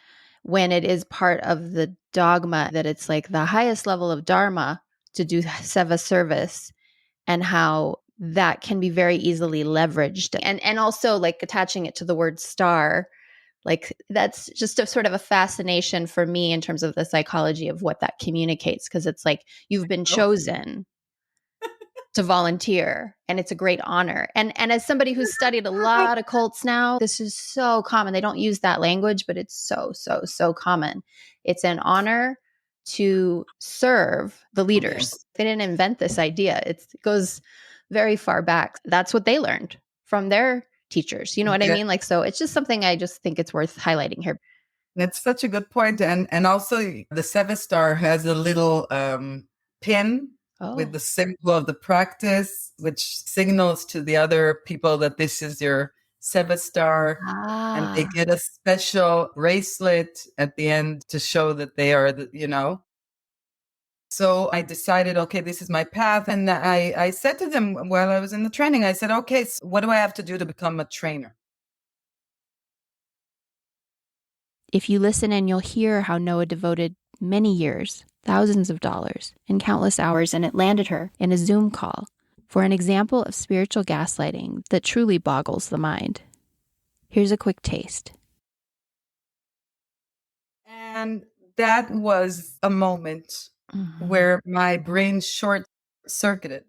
when it is part of the dogma that it's like the highest level of dharma to do seva service, and how that can be very easily leveraged. And also like attaching it to the word star, like that's just a sort of a fascination for me in terms of the psychology of what that communicates. Because it's like you've been chosen to volunteer, and it's a great honor. And as somebody who's studied a lot of cults now, this is so common. They don't use that language, but it's so common. It's an honor to serve the leaders. Yes. They didn't invent this idea. It goes very far back. That's what they learned from their teachers. You know what I mean? Like, so it's just something I just think it's worth highlighting here. That's such a good point. And also the Sevastar has a little pin with the symbol of the practice, which signals to the other people that this is your Sevastar. And they get a special bracelet at the end to show that they are, So I decided, okay, this is my path. And I said to them while I was in the training, I said, okay, so what do I have to do to become a trainer? If you listen in, you'll hear how Noah devoted many years, thousands of dollars, and countless hours, and it landed her in a Zoom call for an example of spiritual gaslighting that truly boggles the mind. Here's a quick taste. And that was a moment where my brain short-circuited.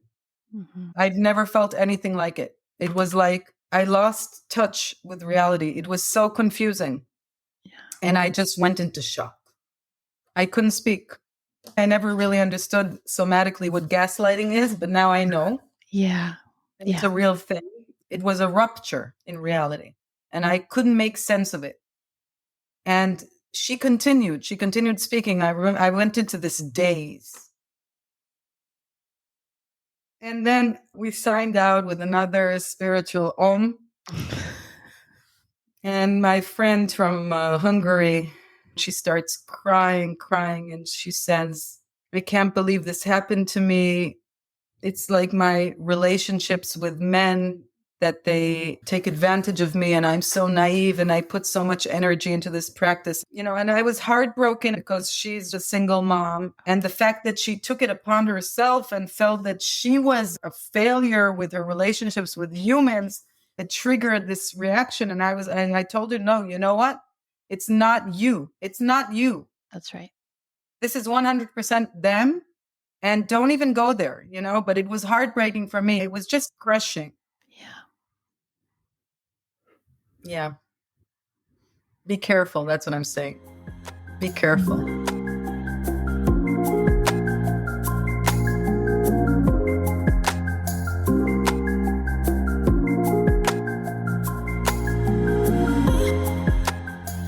I'd never felt anything like it. It was like I lost touch with reality. It was so confusing. And I just went into shock. I couldn't speak. I never really understood somatically what gaslighting is, but now I know. Yeah. It's a real thing. It was a rupture in reality, and I couldn't make sense of it. And she continued speaking. I went into this daze. And then we signed out with another spiritual Om. And my friend from Hungary, she starts crying, and she says, I can't believe this happened to me. It's like my relationships with men, that they take advantage of me, and I'm so naive, and I put so much energy into this practice, and I was heartbroken because she's a single mom. And the fact that she took it upon herself and felt that she was a failure with her relationships with humans, it triggered this reaction. And I told her, no, you know what? It's not you. It's not you. That's right. This is 100% them. And don't even go there, but it was heartbreaking for me. It was just crushing. Yeah. Be careful. That's what I'm saying. Be careful.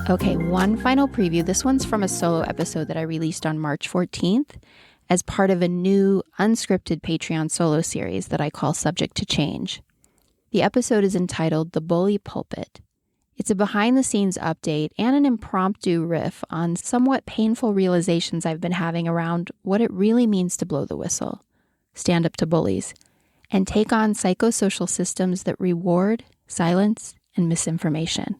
Okay, one final preview. This one's from a solo episode that I released on March 14th as part of a new unscripted Patreon solo series that I call Subject to Change. The episode is entitled The Bully Pulpit. It's a behind-the-scenes update and an impromptu riff on somewhat painful realizations I've been having around what it really means to blow the whistle, stand up to bullies, and take on psychosocial systems that reward silence and misinformation.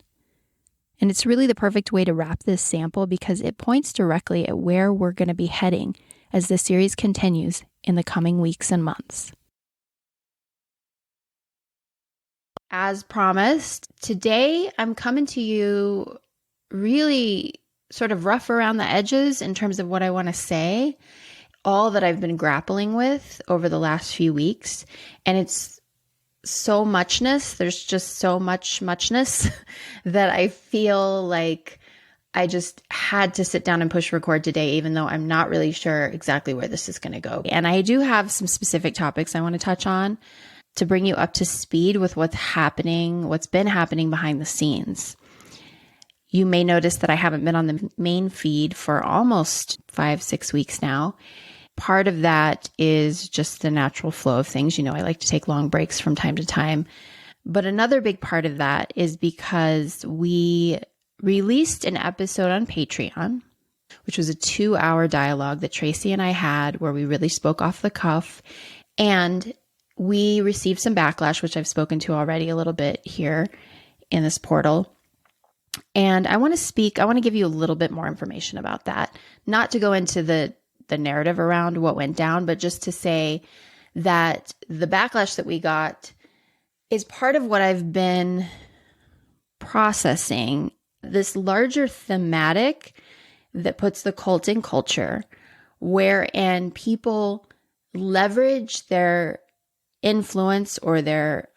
And it's really the perfect way to wrap this sample because it points directly at where we're going to be heading as the series continues in the coming weeks and months. As promised, today I'm coming to you really sort of rough around the edges in terms of what I want to say, all that I've been grappling with over the last few weeks. And it's so muchness. There's just so muchness that I feel like I just had to sit down and push record today, even though I'm not really sure exactly where this is going to go. And I do have some specific topics I want to touch on to bring you up to speed with what's been happening behind the scenes. You may notice that I haven't been on the main feed for almost 5-6 weeks now. Part of that is just the natural flow of things. I like to take long breaks from time to time. But another big part of that is because we released an episode on Patreon which was a 2-hour dialogue that Tracy and I had where we really spoke off the cuff. And we received some backlash, which I've spoken to already a little bit here in this portal. And I want to give you a little bit more information about that, not to go into the narrative around what went down, but just to say that the backlash that we got is part of what I've been processing, this larger thematic that puts the cult in culture, wherein people leverage their influence or their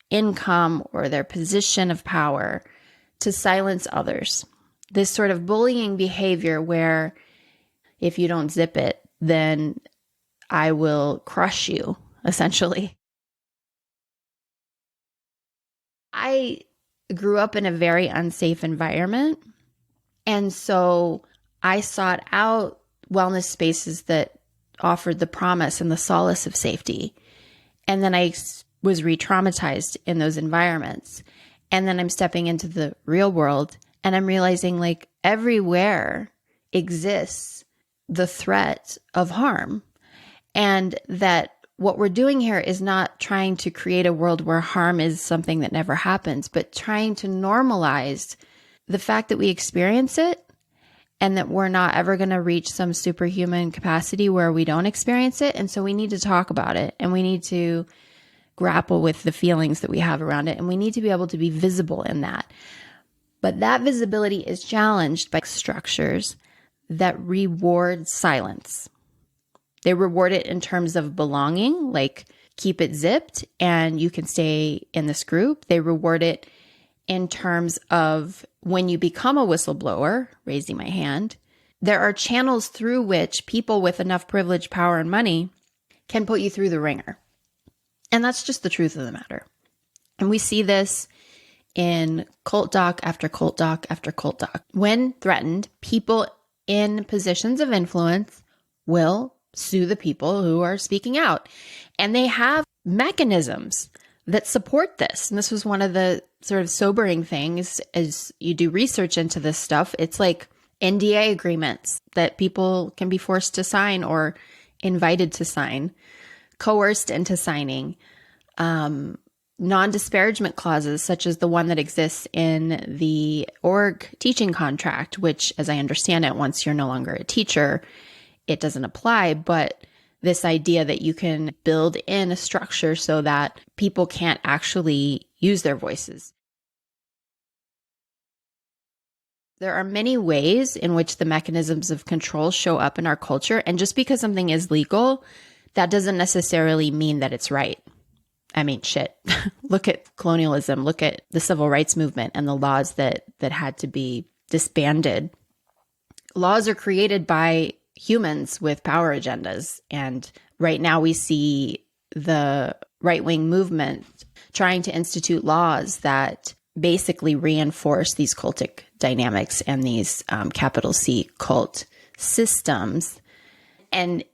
income or their position of power to silence others. This sort of bullying behavior where if you don't zip it, then I will crush you, essentially. I grew up in a very unsafe environment. And so I sought out wellness spaces that offered the promise and the solace of safety. And then I was re-traumatized in those environments. And then I'm stepping into the real world and I'm realizing like everywhere exists the threat of harm. And that what we're doing here is not trying to create a world where harm is something that never happens, but trying to normalize the fact that we experience it and that we're not ever going to reach some superhuman capacity where we don't experience it. And so we need to talk about it and we need to grapple with the feelings that we have around it. And we need to be able to be visible in that. But that visibility is challenged by structures that reward silence. They reward it in terms of belonging, like keep it zipped and you can stay in this group. They reward it in terms of when you become a whistleblower, raising my hand, there are channels through which people with enough privilege, power, and money can put you through the ringer. And that's just the truth of the matter. And we see this in cult doc after cult doc after cult doc. When threatened, people in positions of influence will sue the people who are speaking out. And they have mechanisms that support this. And this was one of the sort of sobering things as you do research into this stuff. It's like NDA agreements that people can be forced to sign or invited to sign, coerced into signing, non-disparagement clauses, such as the one that exists in the org teaching contract, which, as I understand it, once you're no longer a teacher, it doesn't apply. But this idea that you can build in a structure so that people can't actually use their voices. There are many ways in which the mechanisms of control show up in our culture. And just because something is legal, that doesn't necessarily mean that it's right. I mean, shit. Look at colonialism. Look at the civil rights movement and the laws that had to be disbanded. Laws are created by humans with power agendas. And right now we see the right-wing movement trying to institute laws that basically reinforce these cultic dynamics and these capital C cult systems and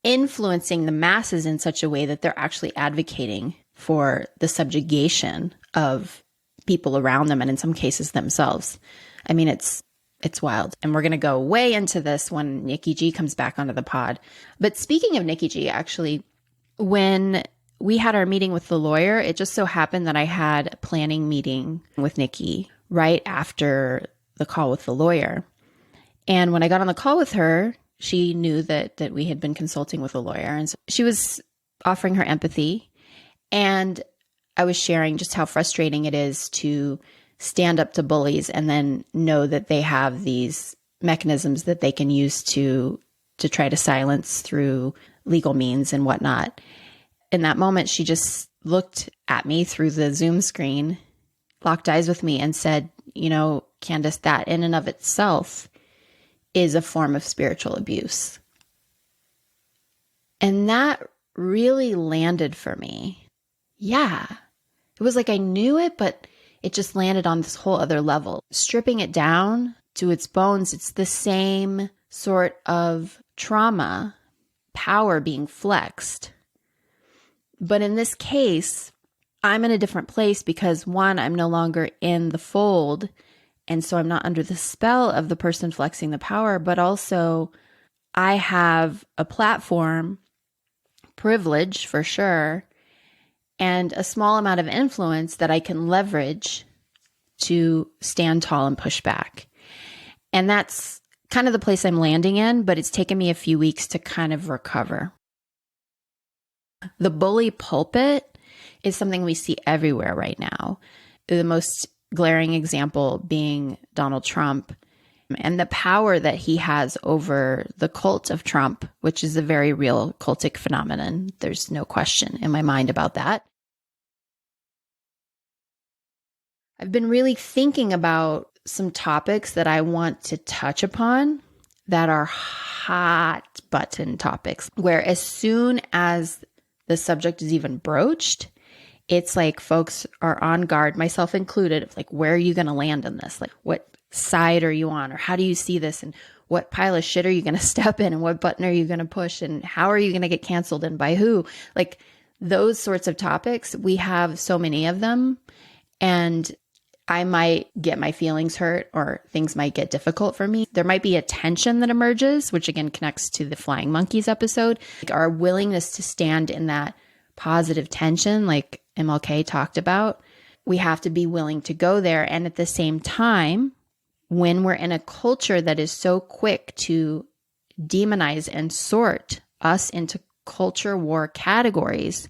influencing the masses in such a way that they're actually advocating for the subjugation of people around them and in some cases themselves. I mean, it's wild. And we're going to go way into this when Nikki G comes back onto the pod. But speaking of Nikki G, actually, when we had our meeting with the lawyer, it just so happened that I had a planning meeting with Nikki right after the call with the lawyer. And when I got on the call with her, she knew that we had been consulting with a lawyer. And so she was offering her empathy. And I was sharing just how frustrating it is to stand up to bullies and then know that they have these mechanisms that they can use to try to silence through legal means and whatnot. In that moment, she just looked at me through the Zoom screen, locked eyes with me and said, you know, Candace, that in and of itself is a form of spiritual abuse. And that really landed for me. Yeah. It was like I knew it, but it just landed on this whole other level. Stripping it down to its bones, it's the same sort of trauma, power being flexed. But in this case, I'm in a different place because one, I'm no longer in the fold And so I'm not under the spell of the person flexing the power, but also I have a platform, privilege for sure, and a small amount of influence that I can leverage to stand tall and push back. And that's kind of the place I'm landing in, but it's taken me a few weeks to kind of recover. The bully pulpit is something we see everywhere right now. The most glaring example being Donald Trump and the power that he has over the cult of Trump, which is a very real cultic phenomenon. There's no question in my mind about that. I've been really thinking about some topics that I want to touch upon that are hot button topics, where as soon as the subject is even broached, it's like folks are on guard, myself included, of like, where are you going to land on this? Like, what side are you on? Or how do you see this? And what pile of shit are you going to step in? And what button are you going to push? And how are you going to get canceled and by who? Like those sorts of topics, we have so many of them. And I might get my feelings hurt or things might get difficult for me. There might be a tension that emerges, which again connects to the Flying Monkeys episode. Like our willingness to stand in that positive tension, like MLK talked about, we have to be willing to go there. And at the same time, when we're in a culture that is so quick to demonize and sort us into culture war categories,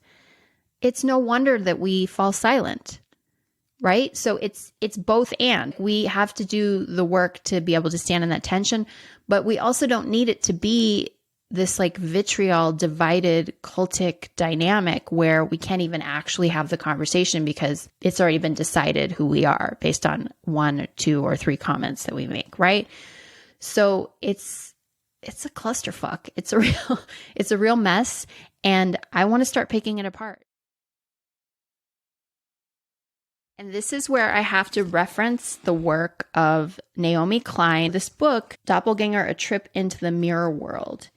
it's no wonder that we fall silent. Right? So it's both and. We have to do the work to be able to stand in that tension, but we also don't need it to be this like vitriol divided cultic dynamic where we can't even actually have the conversation because it's already been decided who we are based on 1 or 2 or 3 comments that we make, right? So it's a clusterfuck. It's a real mess, and I want to start picking it apart. And this is where I have to reference the work of Naomi Klein. This book, Doppelganger, A Trip into the Mirror World,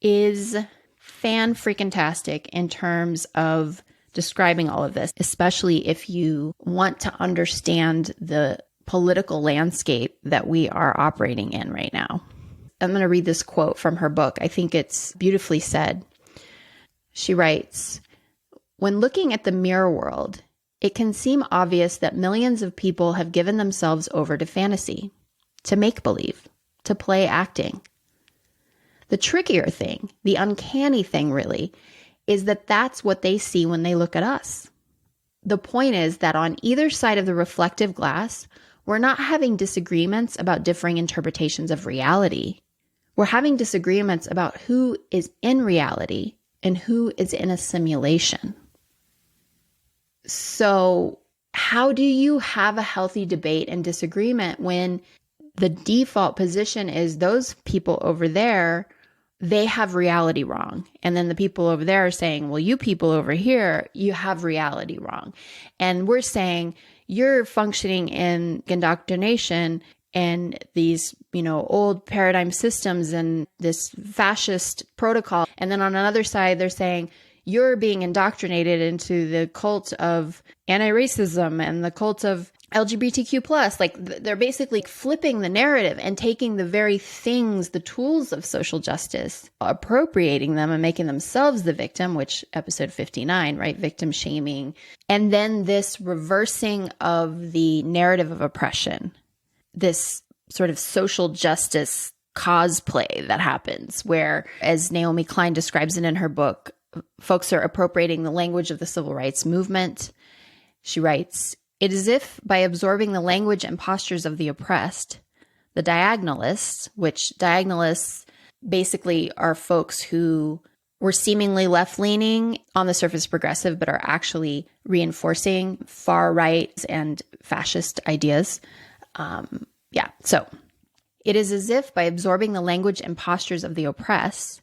is fan-freaking-tastic in terms of describing all of this, especially if you want to understand the political landscape that we are operating in right now. I'm going to read this quote from her book. I think it's beautifully said. She writes, "When looking at the mirror world, it can seem obvious that millions of people have given themselves over to fantasy, to make-believe, to play acting. The trickier thing, the uncanny thing really, is that that's what they see when they look at us. The point is that on either side of the reflective glass, we're not having disagreements about differing interpretations of reality. We're having disagreements about who is in reality and who is in a simulation." So how do you have a healthy debate and disagreement when the default position is those people over there, they have reality wrong? And then the people over there are saying, well, you people over here, you have reality wrong. And we're saying you're functioning in indoctrination and these, old paradigm systems and this fascist protocol. And then on another side, they're saying, you're being indoctrinated into the cult of anti-racism and the cult of LGBTQ+. Like they're basically flipping the narrative and taking the very things, the tools of social justice, appropriating them and making themselves the victim, which episode 59, right? Victim shaming. And then this reversing of the narrative of oppression, this sort of social justice cosplay that happens where, as Naomi Klein describes it in her book, folks are appropriating the language of the civil rights movement. She writes, "It is as if by absorbing the language and postures of the oppressed, the diagonalists," which diagonalists basically are folks who were seemingly left-leaning, on the surface progressive, but are actually reinforcing far right and fascist ideas. So it is as if by absorbing the language and postures of the oppressed,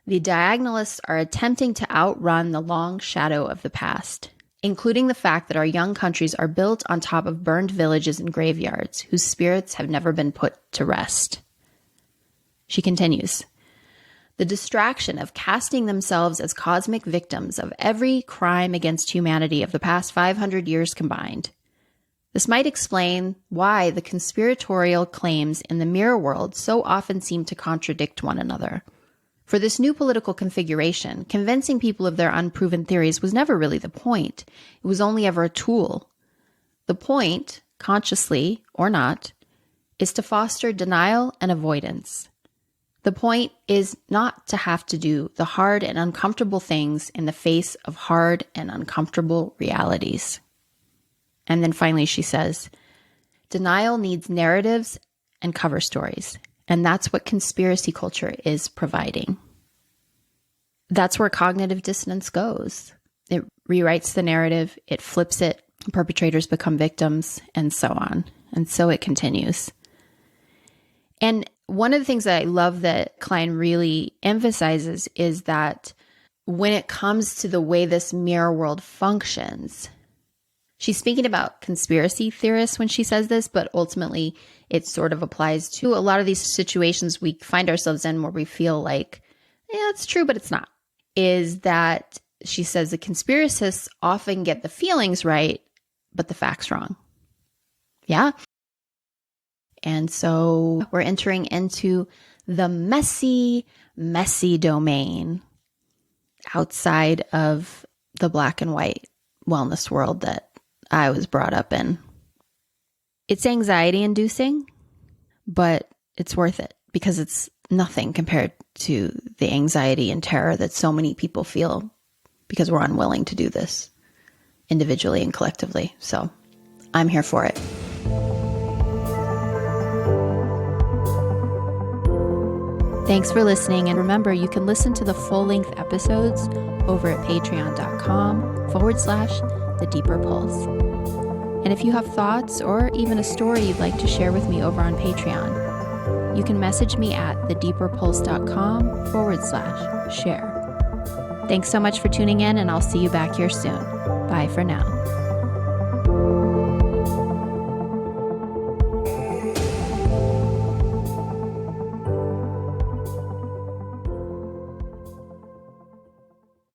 the diagonalists are attempting to outrun the long shadow of the past, including the fact that our young countries are built on top of burned villages and graveyards whose spirits have never been put to rest. She continues, "The distraction of casting themselves as cosmic victims of every crime against humanity of the past 500 years combined, This might explain why the conspiratorial claims in the mirror world so often seem to contradict one another. For this new political configuration, convincing people of their unproven theories was never really the point. It was only ever a tool. The point, consciously or not, is to foster denial and avoidance. The point is not to have to do the hard and uncomfortable things in the face of hard and uncomfortable realities. And then finally she says, denial needs narratives and cover stories. And that's what conspiracy culture is providing. That's where cognitive dissonance goes. It rewrites the narrative, it flips it, perpetrators become victims, and so on. And so it continues. And one of the things that I love that Klein really emphasizes is that when it comes to the way this mirror world functions, she's speaking about conspiracy theorists when she says this, but ultimately it sort of applies to a lot of these situations we find ourselves in where we feel like, yeah, it's true, but it's not. Is that she says the conspiracists often get the feelings right, but the facts wrong. Yeah. And so we're entering into the messy, messy domain outside of the black and white wellness world that I was brought up in. It's anxiety inducing, but it's worth it because it's nothing compared to the anxiety and terror that so many people feel because we're unwilling to do this individually and collectively. So I'm here for it. Thanks for listening. And remember, you can listen to the full-length episodes over at patreon.com/The Deeper Pulse. And if you have thoughts or even a story you'd like to share with me over on Patreon, you can message me at thedeeperpulse.com/share. Thanks so much for tuning in, and I'll see you back here soon. Bye for now.